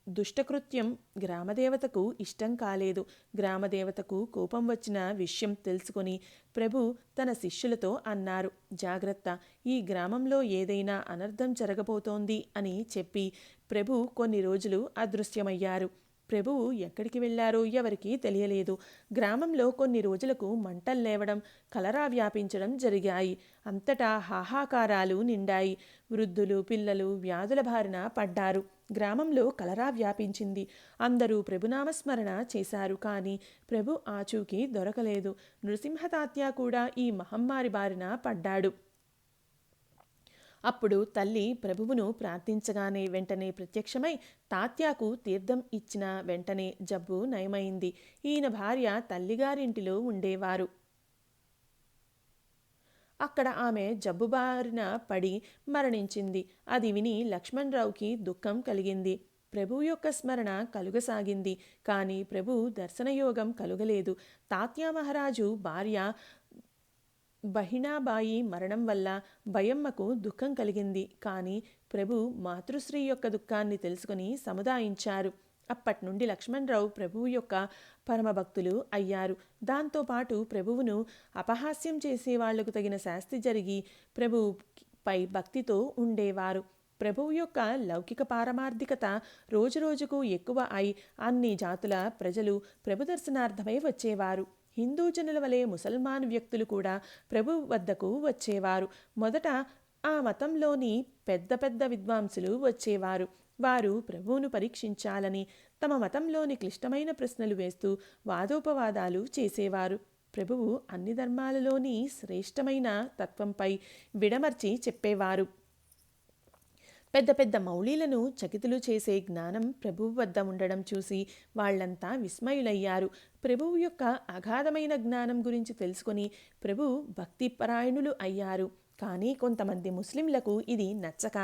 దుష్టకృత్యం గ్రామదేవతకు ఇష్టం కాలేదు. గ్రామదేవతకు కోపం వచ్చిన విషయం తెలుసుకొని ప్రభు తన శిష్యులతో అన్నారు, జాగ్రత్త, ఈ గ్రామంలో ఏదైనా అనర్థం జరగబోతోంది అని చెప్పి ప్రభు కొన్ని రోజులు అదృశ్యమయ్యారు. ప్రభువు ఎక్కడికి వెళ్లారో ఎవరికీ తెలియలేదు. గ్రామంలో కొన్ని రోజులకు మంటలు లేవడం, కలరా వ్యాపించడం జరిగాయి. అంతటా హాహాకారాలు నిండాయి. వృద్ధులు, పిల్లలు వ్యాధుల బారిన పడ్డారు. గ్రామంలో కలరా వ్యాపించింది. అందరూ ప్రభునామస్మరణ చేశారు. కానీ ప్రభు ఆచూకీ దొరకలేదు. నృసింహతాత్య కూడా ఈ మహమ్మారి బారిన పడ్డాడు. అప్పుడు తల్లి ప్రభువును ప్రార్థించగానే వెంటనే ప్రత్యక్షమై తాత్యాకు తీర్థం ఇచ్చిన వెంటనే జబ్బు నయమైంది. ఈయన భార్య తల్లిగారింటిలో ఉండేవారు. అక్కడ ఆమె జబ్బు బారిన పడి మరణించింది. అది విని లక్ష్మణరావుకి దుఃఖం కలిగింది. ప్రభువు యొక్క స్మరణ కలుగసాగింది. కానీ ప్రభు దర్శనయోగం కలుగలేదు. తాత్యా మహారాజు భార్య బహిణాబాయి మరణం వల్ల భయమ్మకు దుఃఖం కలిగింది. కానీ ప్రభు మాతృశ్రీ యొక్క దుఃఖాన్ని తెలుసుకుని సముదాయించారు. అప్పటి నుండి లక్ష్మణరావు ప్రభువు యొక్క పరమభక్తులు అయ్యారు. దాంతోపాటు ప్రభువును అపహాస్యం చేసే వాళ్లకు తగిన శాస్తి జరిగి ప్రభువుపై భక్తితో ఉండేవారు. ప్రభువు యొక్క లౌకిక పారమార్థికత రోజురోజుకు ఎక్కువ అయి అన్ని జాతుల ప్రజలు ప్రభు దర్శనార్థమై వచ్చేవారు. హిందూ జనుల వలె ముసల్మాన్ వ్యక్తులు కూడా ప్రభు వద్దకు వచ్చేవారు. మొదట ఆ మతంలోని పెద్ద పెద్ద విద్వాంసులు వచ్చేవారు. వారు ప్రభువును పరీక్షించాలని తమ మతంలోని క్లిష్టమైన ప్రశ్నలు వేస్తూ వాదోపవాదాలు చేసేవారు. ప్రభువు అన్ని ధర్మాలలోని శ్రేష్టమైన తత్వంపై విడమర్చి చెప్పేవారు. పెద్ద పెద్ద మౌళీలను చకితులు చేసే జ్ఞానం ప్రభువు వద్ద ఉండడం చూసి వాళ్లంతా విస్మయులయ్యారు. ప్రభువు యొక్క అగాధమైన జ్ఞానం గురించి తెలుసుకొని ప్రభు భక్తిపరాయణులు అయ్యారు. కానీ కొంతమంది ముస్లింలకు ఇది నచ్చక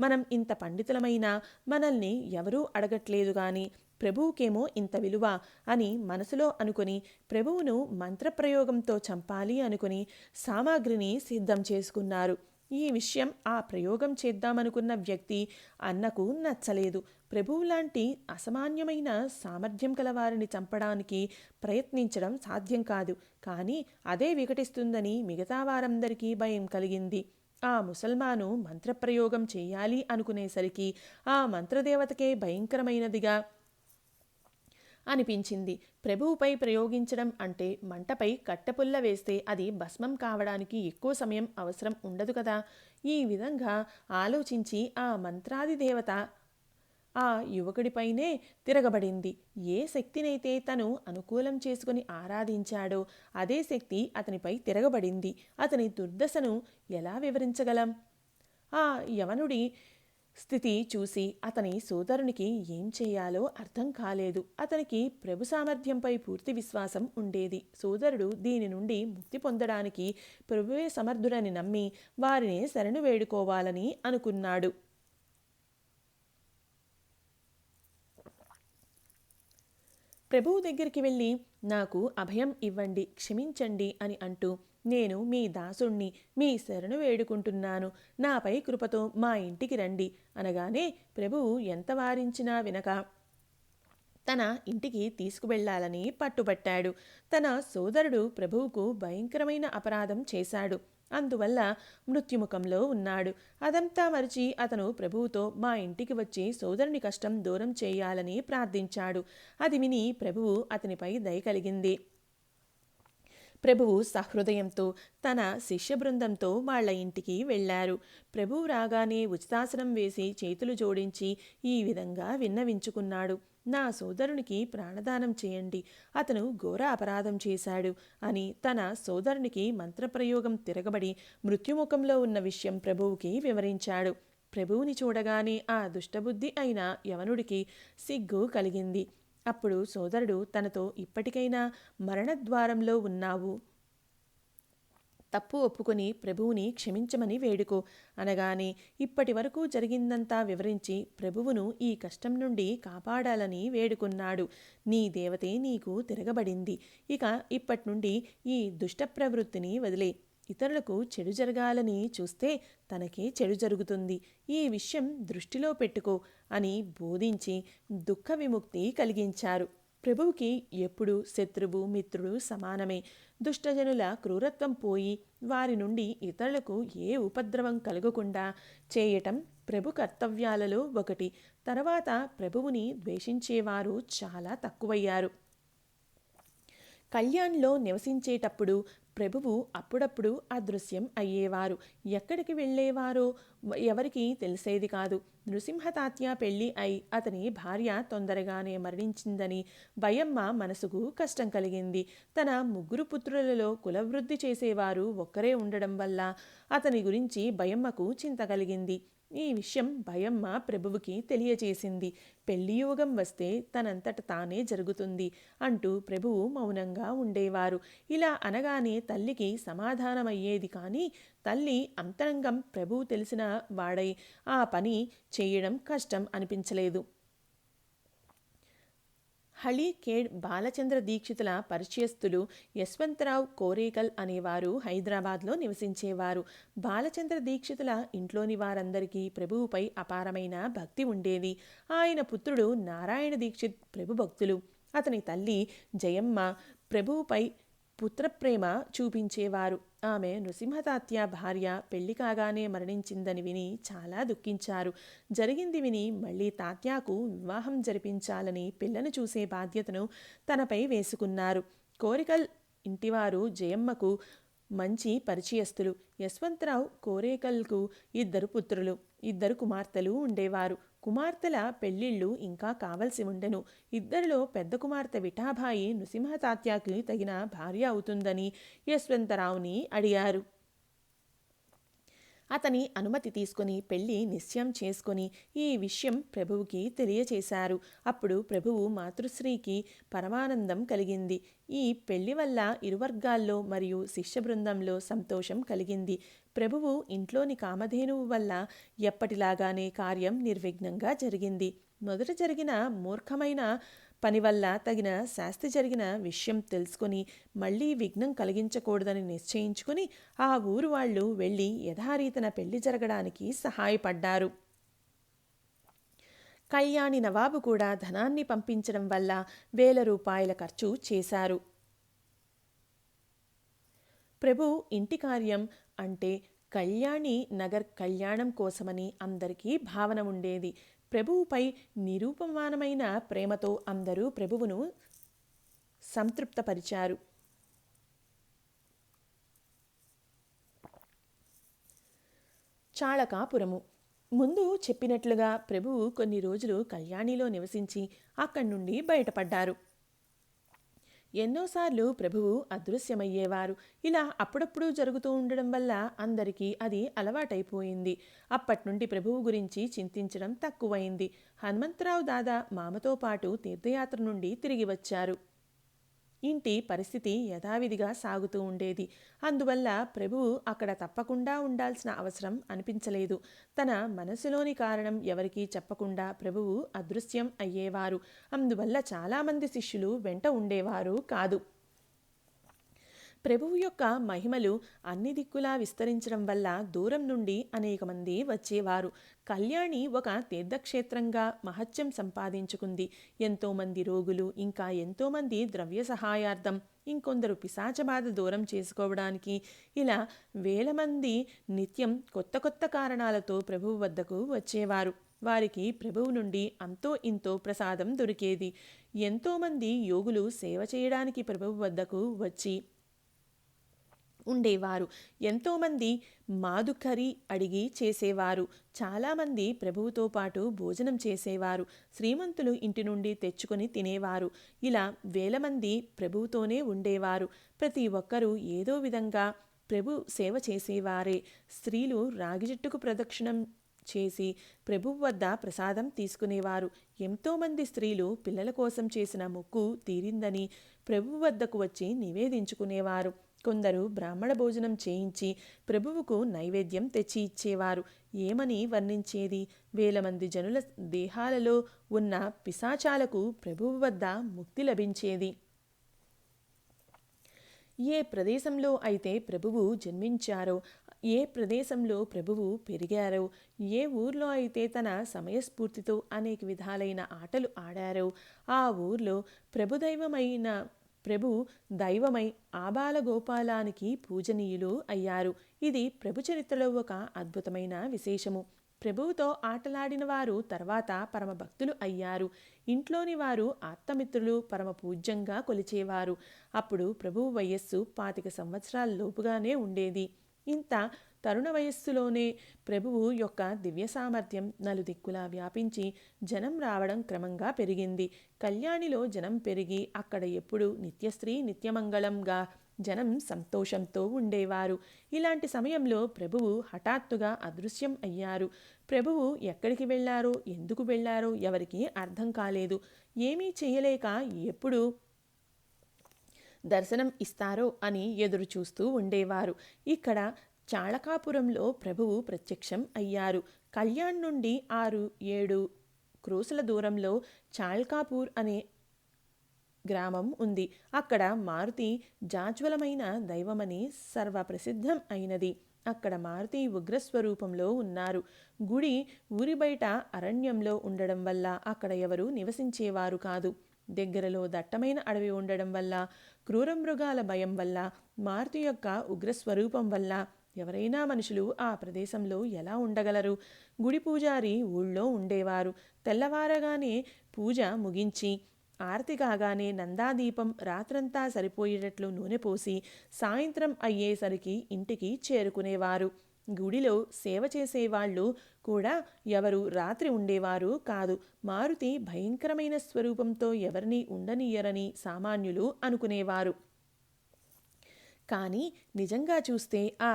మనం ఇంత పండితులమైనా మనల్ని ఎవరూ అడగట్లేదు గాని ప్రభువుకేమో ఇంత విలువ అని మనసులో అనుకుని ప్రభువును మంత్రప్రయోగంతో చంపాలి అనుకుని సామాగ్రిని సిద్ధం చేసుకున్నారు. ఈ విషయం ఆ ప్రయోగం చేద్దామనుకున్న వ్యక్తి అన్నకు నచ్చలేదు. ప్రభువులాంటి అసామాన్యమైన సామర్థ్యం కలవారిని చంపడానికి ప్రయత్నించడం సాధ్యం కాదు. కానీ అదే వికటిస్తుందని మిగతా వారందరికీ భయం కలిగింది. ఆ ముసల్మాను మంత్రప్రయోగం చేయాలి అనుకునేసరికి ఆ మంత్రదేవతకే భయంకరమైనదిగా అనిపించింది. ప్రభువుపై ప్రయోగించడం అంటే మంటపై కట్టెపుల్ల వేస్తే అది భస్మం కావడానికి ఎక్కువ సమయం అవసరం ఉండదు కదా. ఈ విధంగా ఆలోచించి ఆ మంత్రాది దేవత ఆ యువకుడిపైనే తిరగబడింది. ఏ శక్తినైతే తను అనుకూలం చేసుకుని ఆరాధించాడో అదే శక్తి అతనిపై తిరగబడింది. అతని దుర్దశను ఎలా వివరించగలం? ఆ యవనుడి స్థితి చూసి అతని సోదరునికి ఏం చేయాలో అర్థం కాలేదు. అతనికి ప్రభు సామర్థ్యంపై పూర్తి విశ్వాసం ఉండేది. సోదరుడు దీని నుండి ముక్తి పొందడానికి ప్రభువే సమర్థుడని నమ్మి వారిని శరణు వేడుకోవాలని అనుకున్నాడు. ప్రభువు దగ్గరికి వెళ్ళి నాకు అభయం ఇవ్వండి, క్షమించండి అని అంటూ నేను మీ దాసుణ్ణి, మీ శరణు వేడుకుంటున్నాను, నాపై కృపతో మా ఇంటికి రండి అనగానే ప్రభువు ఎంత వారించినా వినక తన ఇంటికి తీసుకువెళ్లాలని పట్టుబట్టాడు. తన సోదరుడు ప్రభువుకు భయంకరమైన అపరాధం చేశాడు. అందువల్ల మృత్యుముఖంలో ఉన్నాడు. అదంతా మరిచి అతను ప్రభువుతో మా ఇంటికి వచ్చి సోదరుని కష్టం దూరం చేయాలని ప్రార్థించాడు. అది విని ప్రభువు అతనిపై దయ కలిగింది. ప్రభువు సహృదయంతో తన శిష్య బృందంతో వాళ్ల ఇంటికి వెళ్లారు. ప్రభువు రాగానే ఉచితాసనం వేసి చేతులు జోడించి ఈ విధంగా విన్నవించుకున్నాడు. నా సోదరునికి ప్రాణదానం చేయండి, అతను ఘోర అపరాధం చేశాడు అని తన సోదరునికి మంత్రప్రయోగం తిరగబడి మృత్యుముఖంలో ఉన్న విషయం ప్రభువుకి వివరించాడు. ప్రభువుని చూడగానే ఆ దుష్టబుద్ధి అయిన యవనుడికి సిగ్గు కలిగింది. అప్పుడు సోదరుడు తనతో ఇప్పటికైనా మరణద్వారంలో ఉన్నావు, తప్పు ఒప్పుకొని ప్రభువుని క్షమించమని వేడుకో అనగానే ఇప్పటి వరకు జరిగిందంతా వివరించి ప్రభువును ఈ కష్టం నుండి కాపాడాలని వేడుకున్నాడు. నీ దేవతే నీకు తిరగబడింది, ఇక ఇప్పటి నుండి ఈ దుష్ట ప్రవృత్తిని వదిలే. ఇతరులకు చెడు జరగాలని చూస్తే తనకే చెడు జరుగుతుంది, ఈ విషయం దృష్టిలో పెట్టుకో అని బోధించి దుఃఖ విముక్తి కలిగించారు. ప్రభువుకి ఎప్పుడు శత్రువు మిత్రుడు సమానమే. దుష్టజనుల క్రూరత్వం పోయి వారి నుండి ఇతరులకు ఏ ఉపద్రవం కలగకుండా చేయటం ప్రభు కర్తవ్యాలలో ఒకటి. తర్వాత ప్రభువుని ద్వేషించేవారు చాలా తక్కువయ్యారు. కళ్యాణ్లో నివసించేటప్పుడు ప్రభువు అప్పుడప్పుడు అదృశ్యం అయ్యేవారు. ఎక్కడికి వెళ్ళేవారో ఎవరికీ తెలిసేది కాదు. నృసింహతాత్య పెళ్లి అయి అతని భార్య తొందరగానే మరణించిందని బయమ్మ మనసుకు కష్టం కలిగింది. తన ముగ్గురు పుత్రులలో కులవృద్ధి చేసేవారు ఒక్కరే ఉండడం వల్ల అతని గురించి బయమ్మకు చింత కలిగింది. ఈ విషయం భయమ్మ ప్రభువుకి తెలియజేసింది. పెళ్లి యోగం వస్తే తనంతట తానే జరుగుతుంది అంటూ ప్రభువు మౌనంగా ఉండేవారు. ఇలా అనగానే తల్లికి సమాధానమయ్యేది కానీ తల్లి అంతరంగం ప్రభువు తెలిసిన వాడై ఆ పని చేయడం కష్టం అనిపించలేదు. హళీకేడ్ బాలచంద్ర దీక్షితుల పరిచయస్తులు యశ్వంతరావు కోరేకల్ అనేవారు హైదరాబాద్లో నివసించేవారు. బాలచంద్ర దీక్షితుల ఇంట్లోని వారందరికీ ప్రభువుపై అపారమైన భక్తి ఉండేది. ఆయన పుత్రుడు నారాయణ దీక్షిత్ ప్రభు భక్తులు. అతని తల్లి జయమ్మ ప్రభువుపై పుత్రప్రేమ చూపించేవారు. ఆమె నృసింహతాత్య భార్య పెళ్లి కాగానే మరణించిందని విని చాలా దుఃఖించారు. జరిగింది విని మళ్ళీ తాత్యాకు వివాహం జరిపించాలని పిల్లను చూసే బాధ్యతను తనపై వేసుకున్నారు. కోరికల్ ఇంటివారు జయమ్మకు మంచి పరిచయస్తులు. యశ్వంతరావు కోరేకల్కు 2 పుత్రులు, 2 కుమార్తెలు ఉండేవారు. కుమార్తెల పెళ్లిళ్ళు ఇంకా కావలసి ఉండెను. ఇద్దరిలో పెద్ద కుమార్తె విఠాబాయి నృసింహతాత్యాకి తగిన భార్య అవుతుందని యశ్వంతరావుని అడిగారు. అతని అనుమతి తీసుకొని పెళ్లి నిశ్చయం చేసుకొని ఈ విషయం ప్రభువుకి తెలియచేశారు. అప్పుడు ప్రభువు మాతృశ్రీకి పరమానందం కలిగింది. ఈ పెళ్లి వల్ల ఇరువర్గాల్లో మరియు శిష్య బృందంలో సంతోషం కలిగింది. ప్రభువు ఇంట్లోని కామధేనువు వల్ల ఎప్పటిలాగానే కార్యం నిర్విఘ్నంగా జరిగింది. మొదట జరిగిన మూర్ఖమైన పని వల్ల తగిన శాస్తి జరిగిన విషయం తెలుసుకొని మళ్లీ విఘ్నం కలిగించకూడదని నిశ్చయించుకుని ఆ ఊరు వాళ్ళు వెళ్ళి యథారీతన పెళ్లి జరగడానికి సహాయపడ్డారు. కళ్యాణి నవాబు కూడా ధనాన్ని పంపించడం వల్ల 1000 రూపాయల ఖర్చు చేశారు. ప్రభు ఇంటి కార్యం అంటే కళ్యాణి నగర్ కళ్యాణం కోసమని అందరికీ భావన ఉండేది. ప్రభువుపై నిరూపమానమైన ప్రేమతో అందరూ ప్రభువును సంతృప్తపరిచారు. చాళకాపురము. ముందు చెప్పినట్లుగా ప్రభువు కొన్ని రోజులు కళ్యాణిలో నివసించి అక్కడి నుండి బయటపడ్డారు. ఎన్నోసార్లు ప్రభువు అదృశ్యమయ్యేవారు. ఇలా అప్పుడప్పుడు జరుగుతూ ఉండడం వల్ల అందరికీ అది అలవాటైపోయింది. అప్పట్నుండి ప్రభువు గురించి చింతించడం తక్కువైంది. హనుమంతరావు దాదా మామతో పాటు తీర్థయాత్ర నుండి తిరిగి వచ్చారు. ఇంటి పరిస్థితి యథావిధిగా సాగుతూ ఉండేది. అందువల్ల ప్రభువు అక్కడ తప్పకుండా ఉండాల్సిన అవసరం అనిపించలేదు. తన మనసులోని కారణం ఎవరికీ చెప్పకుండా ప్రభువు అదృశ్యం అయ్యేవారు. అందువల్ల చాలామంది శిష్యులు వెంట ఉండేవారు కాదు. ప్రభువు యొక్క మహిమలు అన్ని దిక్కులా విస్తరించడం వల్ల దూరం నుండి అనేక మంది వచ్చేవారు. కళ్యాణి ఒక తీర్థక్షేత్రంగా మహత్యం సంపాదించుకుంది. ఎంతోమంది రోగులు, ఇంకా ఎంతోమంది ద్రవ్య సహాయార్థం, ఇంకొందరు పిశాచబాధ దూరం చేసుకోవడానికి, ఇలా 1000 మంది నిత్యం కొత్త కొత్త కారణాలతో ప్రభువు వద్దకు వచ్చేవారు. వారికి ప్రభువు నుండి అంతో ఇంతో ప్రసాదం దొరికేది. ఎంతోమంది యోగులు సేవ చేయడానికి ప్రభువు వద్దకు వచ్చి ఉండేవారు. ఎంతోమంది మాదుకరి అడిగి చేసేవారు. చాలామంది ప్రభువుతో పాటు భోజనం చేసేవారు. శ్రీమంతులు ఇంటి నుండి తెచ్చుకొని తినేవారు. ఇలా 1000 మంది ప్రభువుతోనే ఉండేవారు. ప్రతి ఒక్కరూ ఏదో విధంగా ప్రభు సేవ చేసేవారే. స్త్రీలు రాగి చెట్టుకు ప్రదక్షిణం చేసి ప్రభువు వద్ద ప్రసాదం తీసుకునేవారు. ఎంతోమంది స్త్రీలు పిల్లల కోసం చేసిన మొక్కు తీరిందని ప్రభువు వద్దకు వచ్చి నివేదించుకునేవారు. కొందరు బ్రాహ్మణ భోజనం చేయించి ప్రభువుకు నైవేద్యం తెచ్చి ఇచ్చేవారు. ఏమని వర్ణించేది? 1000 మంది జనుల దేహాలలో ఉన్న పిశాచాలకు ప్రభువు వద్ద ముక్తి లభించేది. ఏ ప్రదేశంలో అయితే ప్రభువు జన్మించారో, ఏ ప్రదేశంలో ప్రభువు పెరిగారో, ఏ ఊర్లో అయితే తన సమయస్ఫూర్తితో అనేక విధాలైన ఆటలు ఆడారో, ఆ ఊర్లో ప్రభు దైవమై ఆబాలగోపాలానికి పూజనీయులు అయ్యారు. ఇది ప్రభు చరిత్రలో ఒక అద్భుతమైన విశేషము. ప్రభువుతో ఆటలాడిన వారు తర్వాత పరమ భక్తులు అయ్యారు. ఇంట్లోని వారు ఆప్తమిత్రులు పరమ పూజ్యంగా కొలిచేవారు. అప్పుడు ప్రభువు వయస్సు 25 సంవత్సరాల లోపుగానే ఉండేది. ఇంత తరుణ వయస్సులోనే ప్రభువు యొక్క దివ్య సామర్థ్యం నలుదిక్కులా వ్యాపించి జనం రావడం క్రమంగా పెరిగింది. కళ్యాణిలో జనం పెరిగి అక్కడ ఎప్పుడు నిత్యశ్రీ నిత్యమంగళంగా జనం సంతోషంతో ఉండేవారు. ఇలాంటి సమయంలో ప్రభువు హఠాత్తుగా అదృశ్యం అయ్యారు. ప్రభువు ఎక్కడికి వెళ్ళారో, ఎందుకు వెళ్ళారో ఎవరికీ అర్థం కాలేదు. ఏమీ చేయలేక ఎప్పుడు దర్శనం ఇస్తారో అని ఎదురు చూస్తూ ఉండేవారు. ఇక్కడ చాళకాపురంలో ప్రభువు ప్రత్యక్షం అయ్యారు. కళ్యాణ్ నుండి 6-7 క్రోసుల దూరంలో చాళకాపూర్ అనే గ్రామం ఉంది. అక్కడ మారుతి జాజ్వలమైన దైవమని సర్వప్రసిద్ధం అయినది. అక్కడ మారుతి ఉగ్రస్వరూపంలో ఉన్నారు. గుడి ఊరి బయట అరణ్యంలో ఉండడం వల్ల అక్కడ ఎవరు నివసించేవారు కాదు. దగ్గరలో దట్టమైన అడవి ఉండడం వల్ల, క్రూర మృగాల భయం వల్ల, మారుతి యొక్క ఉగ్రస్వరూపం వల్ల ఎవరైనా మనుషులు ఆ ప్రదేశంలో ఎలా ఉండగలరు? గుడి పూజారి ఊళ్ళో ఉండేవారు. తెల్లవారగానే పూజ ముగించి ఆరతి కాగానే నందాదీపం రాత్రంతా సరిపోయేటట్లు నూనె పోసి సాయంత్రం అయ్యేసరికి ఇంటికి చేరుకునేవారు. గుడిలో సేవ చేసేవాళ్ళు కూడా ఎవరు రాత్రి ఉండేవారు కాదు. మారుతి భయంకరమైన స్వరూపంతో ఎవరిని ఉండనియ్యరని సామాన్యులు అనుకునేవారు. కానీ నిజంగా చూస్తే ఆ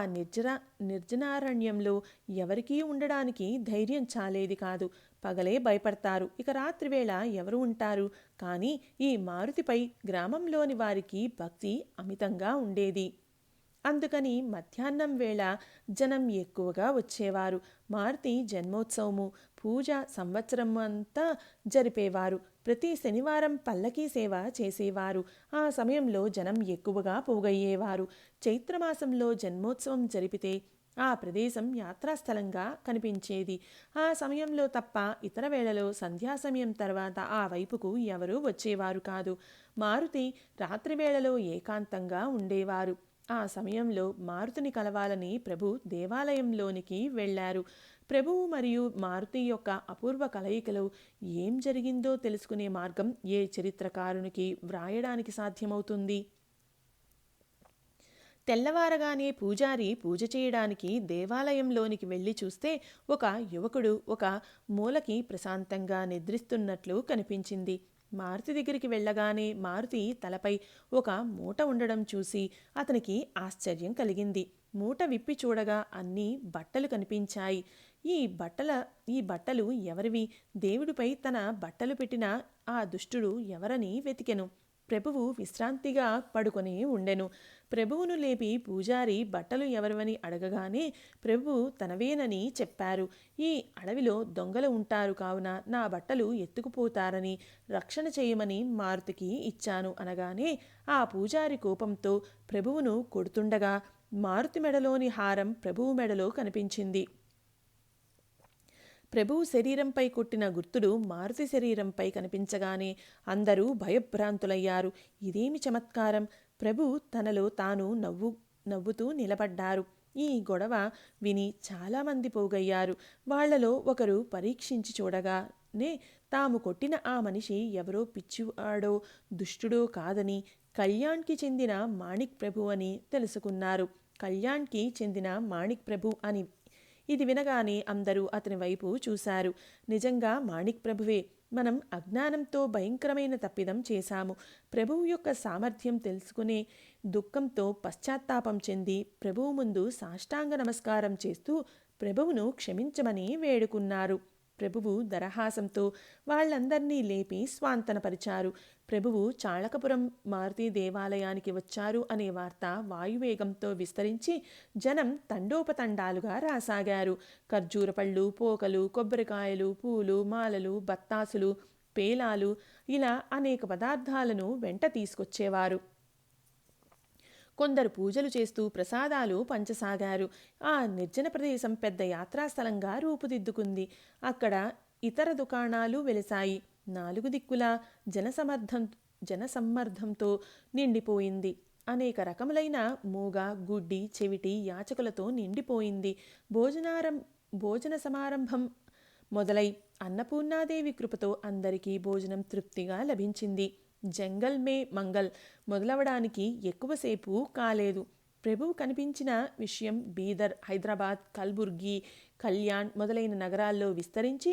నిర్జనారణ్యంలో ఎవరికీ ఉండడానికి ధైర్యం చాలేది కాదు. పగలే భయపడతారు, ఇక రాత్రివేళ ఎవరు ఉంటారు? కానీ ఈ మారుతిపై గ్రామంలోని వారికి భక్తి అమితంగా ఉండేది. అందుకని మధ్యాహ్నం వేళ జనం ఎక్కువగా వచ్చేవారు. మారుతి జన్మోత్సవము, పూజ సంవత్సరం అంతా జరిపేవారు. ప్రతి శనివారం పల్లకీ సేవ చేసేవారు. ఆ సమయంలో జనం ఎక్కువగా పోగయ్యేవారు. చైత్రమాసంలో జన్మోత్సవం జరిపితే ఆ ప్రదేశం యాత్రాస్థలంగా కనిపించేది. ఆ సమయంలో తప్ప ఇతర వేళలో సంధ్యా సమయం తర్వాత ఆ వైపుకు ఎవరూ వచ్చేవారు కాదు. మారుతి రాత్రివేళలో ఏకాంతంగా ఉండేవారు. ఆ సమయంలో మారుతిని కలవాలని ప్రభు దేవాలయంలోనికి వెళ్ళారు. ప్రభువు మరియు మారుతి యొక్క అపూర్వ కలయికలో ఏం జరిగిందో తెలుసుకునే మార్గం ఏ చరిత్రకారునికి వ్రాయడానికి సాధ్యమవుతుంది? తెల్లవారగానే పూజారి పూజ చేయడానికి దేవాలయంలోనికి వెళ్ళి చూస్తే ఒక యువకుడు ఒక మూలకి ప్రశాంతంగా నిద్రిస్తున్నట్లు కనిపించింది. మారుతి దగ్గరికి వెళ్ళగానే మారుతి తలపై ఒక మూట ఉండడం చూసి అతనికి ఆశ్చర్యం కలిగింది. మూట విప్పి చూడగా అన్నీ బట్టలు కనిపించాయి. ఈ బట్టలు ఎవరివి? దేవుడిపై తన బట్టలు పెట్టిన ఆ దుష్టుడు ఎవరని వెతికెను. ప్రభువు విశ్రాంతిగా పడుకొని ఉండెను. ప్రభువును లేపి పూజారి బట్టలు ఎవరివని అడగగానే ప్రభువు తనవేనని చెప్పారు. ఈ అడవిలో దొంగలు ఉంటారు కావున నా బట్టలు ఎత్తుకుపోతారని రక్షణ చేయమని మారుతికి ఇచ్చాను అనగానే ఆ పూజారి కోపంతో ప్రభువును కొడుతుండగా మారుతి మెడలోని హారం ప్రభువు మెడలో కనిపించింది. ప్రభువు శరీరంపై కొట్టిన గుర్తుడు మారుతి శరీరంపై కనిపించగానే అందరూ భయభ్రాంతులయ్యారు. ఇదేమి చమత్కారం! ప్రభు తనలో తాను నవ్వుతూ నిలబడ్డారు. ఈ గొడవ విని చాలామంది పోగయ్యారు. వాళ్లలో ఒకరు పరీక్షించి చూడగానే తాము కొట్టిన ఆ మనిషి ఎవరో పిచ్చివాడో దుష్టుడో కాదని కళ్యాణ్కి చెందిన మాణిక్ ప్రభు అని తెలుసుకున్నారు. కళ్యాణ్కి చెందిన మాణిక్ ప్రభు అని ఇది వినగానే అందరూ అతని వైపు చూశారు. నిజంగా మాణిక్ ప్రభువే. మనం అజ్ఞానంతో భయంకరమైన తప్పిదం చేశాము. ప్రభువు యొక్క సామర్థ్యం తెలుసుకునే దుఃఖంతో పశ్చాత్తాపం చెంది ప్రభువు ముందు సాష్టాంగ నమస్కారం చేస్తూ ప్రభువును క్షమించమని వేడుకున్నారు. ప్రభువు దరహాసంతో వాళ్ళందర్నీ లేపి స్వాంతనపరిచారు. ప్రభువు చాళకపురం మారుతి దేవాలయానికి వచ్చారు అనే వార్త వాయువేగంతో విస్తరించి జనం తండోపతండాలుగా రాసాగారు. ఖర్జూర పళ్ళు, పోకలు, కొబ్బరికాయలు, పూలు, మాలలు, బత్తాసులు, పేలాలు ఇలా అనేక పదార్థాలను వెంట తీసుకొచ్చేవారు. కొందరు పూజలు చేస్తూ ప్రసాదాలు పంచసాగారు. ఆ నిర్జన ప్రదేశం పెద్ద యాత్రాస్థలంగా రూపుదిద్దుకుంది. అక్కడ ఇతర దుకాణాలు వెలిశాయి. నాలుగు దిక్కులా జనసమ్మర్దంతో నిండిపోయింది. అనేక రకములైన మూగ, గుడ్డి, చెవిటి యాచకులతో నిండిపోయింది. భోజన సమారంభం మొదలై అన్నపూర్ణాదేవి కృపతో అందరికీ భోజనం తృప్తిగా లభించింది. జంగల్ మే మంగల్ మొదలవడానికి ఎక్కువసేపు కాలేదు. ప్రభువు కనిపించిన విషయం బీదర్, హైదరాబాద్, కల్బుర్గి, కళ్యాణ్ మొదలైన నగరాల్లో విస్తరించి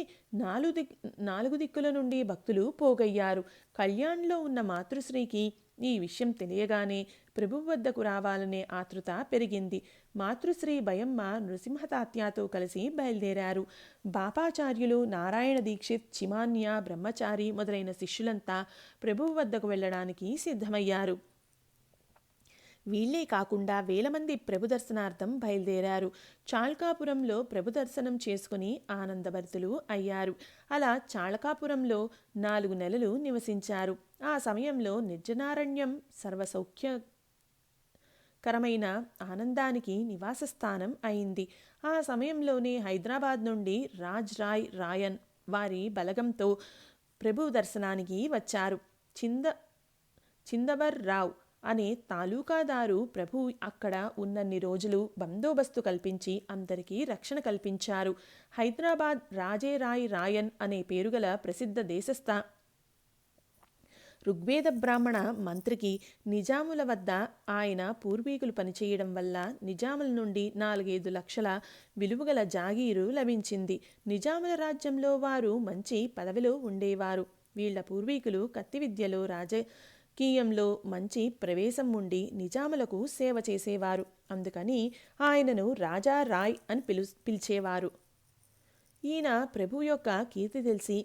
నాలుగు దిక్కుల నుండి భక్తులు పోగయ్యారు. కళ్యాణ్లో ఉన్న మాతృశ్రీకి ఈ విషయం తెలియగానే ప్రభువు వద్దకు రావాలనే ఆతృత పెరిగింది. మాతృశ్రీ భయమ్మ నృసింహతాత్యాతో కలిసి బయలుదేరారు. బాపాచార్యులు, నారాయణ దీక్షిత్, చిమాన్య, బ్రహ్మచారి మొదలైన శిష్యులంతా ప్రభువు వద్దకు వెళ్ళడానికి సిద్ధమయ్యారు. వీళ్లే కాకుండా వేల మంది ప్రభు దర్శనార్థం బయలుదేరారు. చాళకాపురంలో ప్రభు దర్శనం చేసుకుని ఆనందభరితులు అయ్యారు. అలా చాళకాపురంలో 4 నెలలు నివసించారు. ఆ సమయంలో నిర్జనారణ్యం సర్వసౌఖ్యకరమైన ఆనందానికి నివాస స్థానం అయింది. ఆ సమయంలోనే హైదరాబాద్ నుండి రాయన్ వారి బలగంతో ప్రభు దర్శనానికి వచ్చారు. చిందబర్ రావ్ అనే తాలూకాదారు ప్రభు అక్కడ ఉన్నన్ని రోజులు బందోబస్తు కల్పించి అందరికీ రక్షణ కల్పించారు. హైదరాబాద్ రాయన్ అనే పేరుగల ప్రసిద్ధ దేశస్థ ఋగ్వేద బ్రాహ్మణ మంత్రికి నిజాముల వద్ద ఆయన పూర్వీకులు పనిచేయడం వల్ల నిజాముల నుండి 4-5 లక్షల విలువగల జాగీరు లభించింది. నిజాముల రాజ్యంలో వారు మంచి పదవిలో ఉండేవారు. వీళ్ల పూర్వీకులు కత్తి విద్యలో కీయంలో మంచి ప్రవేశం ఉండి నిజాములకు సేవ చేసేవారు. అందుకని ఆయనను రాజా రాయ్ అని పిలిచేవారు. ఈయన ప్రభువు యొక్క కీర్తి తెలిసి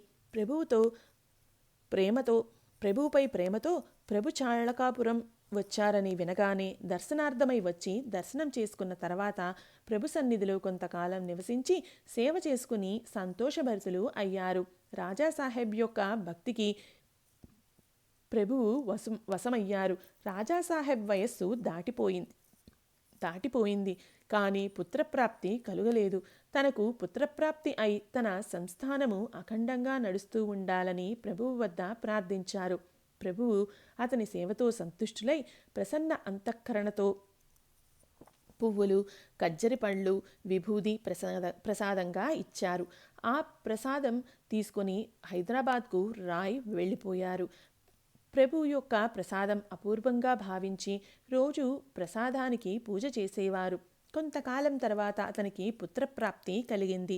ప్రభువుపై ప్రేమతో ప్రభు చాళకాపురం వచ్చారని వినగానే దర్శనార్థమై వచ్చి దర్శనం చేసుకున్న తర్వాత ప్రభు సన్నిధిలో కొంతకాలం నివసించి సేవ చేసుకుని సంతోషభరితులు అయ్యారు. రాజాసాహెబ్ యొక్క భక్తికి ప్రభువు వశమయ్యారు. రాజాసాహెబ్ వయస్సు దాటిపోయింది కానీ పుత్రప్రాప్తి కలుగలేదు. తనకు పుత్రప్రాప్తి అయి తన సంస్థానము అఖండంగా నడుస్తూ ఉండాలని ప్రభువు వద్ద ప్రార్థించారు. ప్రభువు అతని సేవతో సంతుష్టులై ప్రసన్న అంతఃకరణతో పువ్వులు, కజ్జరి పండ్లు, విభూది ప్రసాదంగా ఇచ్చారు. ఆ ప్రసాదం తీసుకొని హైదరాబాద్కు రాయ్ వెళ్ళిపోయారు. ప్రభువు యొక్క ప్రసాదం అపూర్వంగా భావించి రోజు ప్రసాదానికి పూజ చేసేవారు. కొంతకాలం తర్వాత అతనికి పుత్రప్రాప్తి కలిగింది.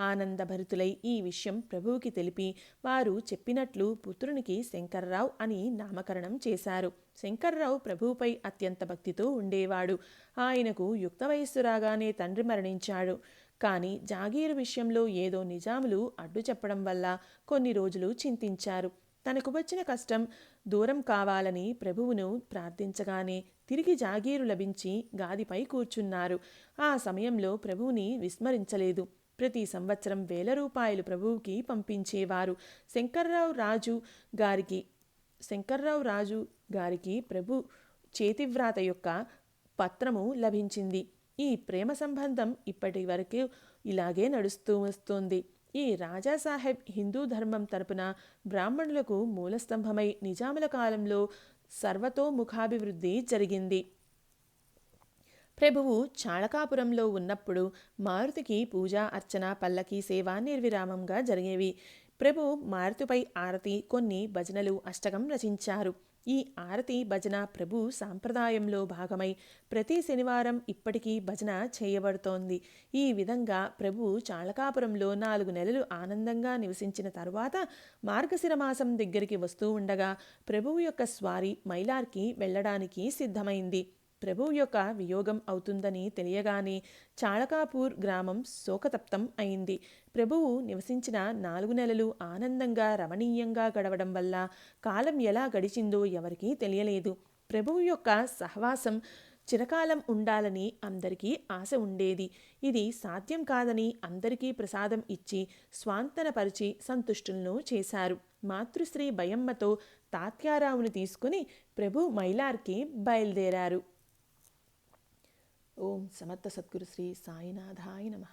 ఆనందభరితులై ఈ విషయం ప్రభువుకి తెలిపి వారు చెప్పినట్లు పుత్రునికి శంకర్రావు అని నామకరణం చేశారు. శంకర్రావు ప్రభువుపై అత్యంత భక్తితో ఉండేవాడు. ఆయనకు యుక్త వయస్సు రాగానే తండ్రి మరణించాడు. కానీ జాగీరు విషయంలో ఏదో నిజాములు అడ్డు చెప్పడం వల్ల కొన్ని రోజులు చింతించారు. తనకు వచ్చిన కష్టం దూరం కావాలని ప్రభువును ప్రార్థించగానే తిరిగి జాగీరు లభించి గాదిపై కూర్చున్నారు. ఆ సమయంలో ప్రభువుని విస్మరించలేదు. ప్రతి సంవత్సరం 1000 రూపాయలు ప్రభువుకి పంపించేవారు. శంకర్రావు రాజు గారికి ప్రభు చేతివ్రాత యొక్క పత్రము లభించింది. ఈ ప్రేమ సంబంధం ఇప్పటి వరకు ఇలాగే నడుస్తూ వస్తోంది. ఈ రాజాసాహెబ్ హిందూ ధర్మం తరపున బ్రాహ్మణులకు మూలస్తంభమై నిజాముల కాలంలో సర్వతోముఖాభివృద్ధి జరిగింది. ప్రభువు చాళకాపురంలో ఉన్నప్పుడు మారుతికి పూజ, అర్చన, పల్లకి సేవ నిర్విరామంగా జరిగేవి. ప్రభు మారుతిపై ఆరతి, కొన్ని భజనలు, అష్టకం రచించారు. ఈ ఆరతి భజన ప్రభు సాంప్రదాయంలో భాగమై ప్రతి శనివారం ఇప్పటికీ భజన చేయబడుతోంది. ఈ విధంగా ప్రభు చాళకాపురంలో 4 నెలలు ఆనందంగా నివసించిన తరువాత మార్గశిర మాసం దగ్గరికి వస్తూ ఉండగా ప్రభువు యొక్క స్వారీ మైలార్కి వెళ్ళడానికి సిద్ధమైంది. ప్రభువు యొక్క వియోగం అవుతుందని తెలియగానే చాళకాపూర్ గ్రామం శోకతప్తం అయింది. ప్రభువు నివసించిన 4 నెలలు ఆనందంగా రమణీయంగా గడవడం వల్ల కాలం ఎలా గడిచిందో ఎవరికీ తెలియలేదు. ప్రభువు యొక్క సహవాసం చిరకాలం ఉండాలని అందరికీ ఆశ ఉండేది. ఇది సాధ్యం కాదని అందరికీ ప్రసాదం ఇచ్చి స్వాంతనపరిచి సంతుష్టులను చేశారు. మాతృశ్రీ భయమ్మతో తాత్యారావును తీసుకుని ప్రభు మైలార్కి బయలుదేరారు. ఓం సమర్థ సద్గురు శ్రీ సాయినాథాయ నమః.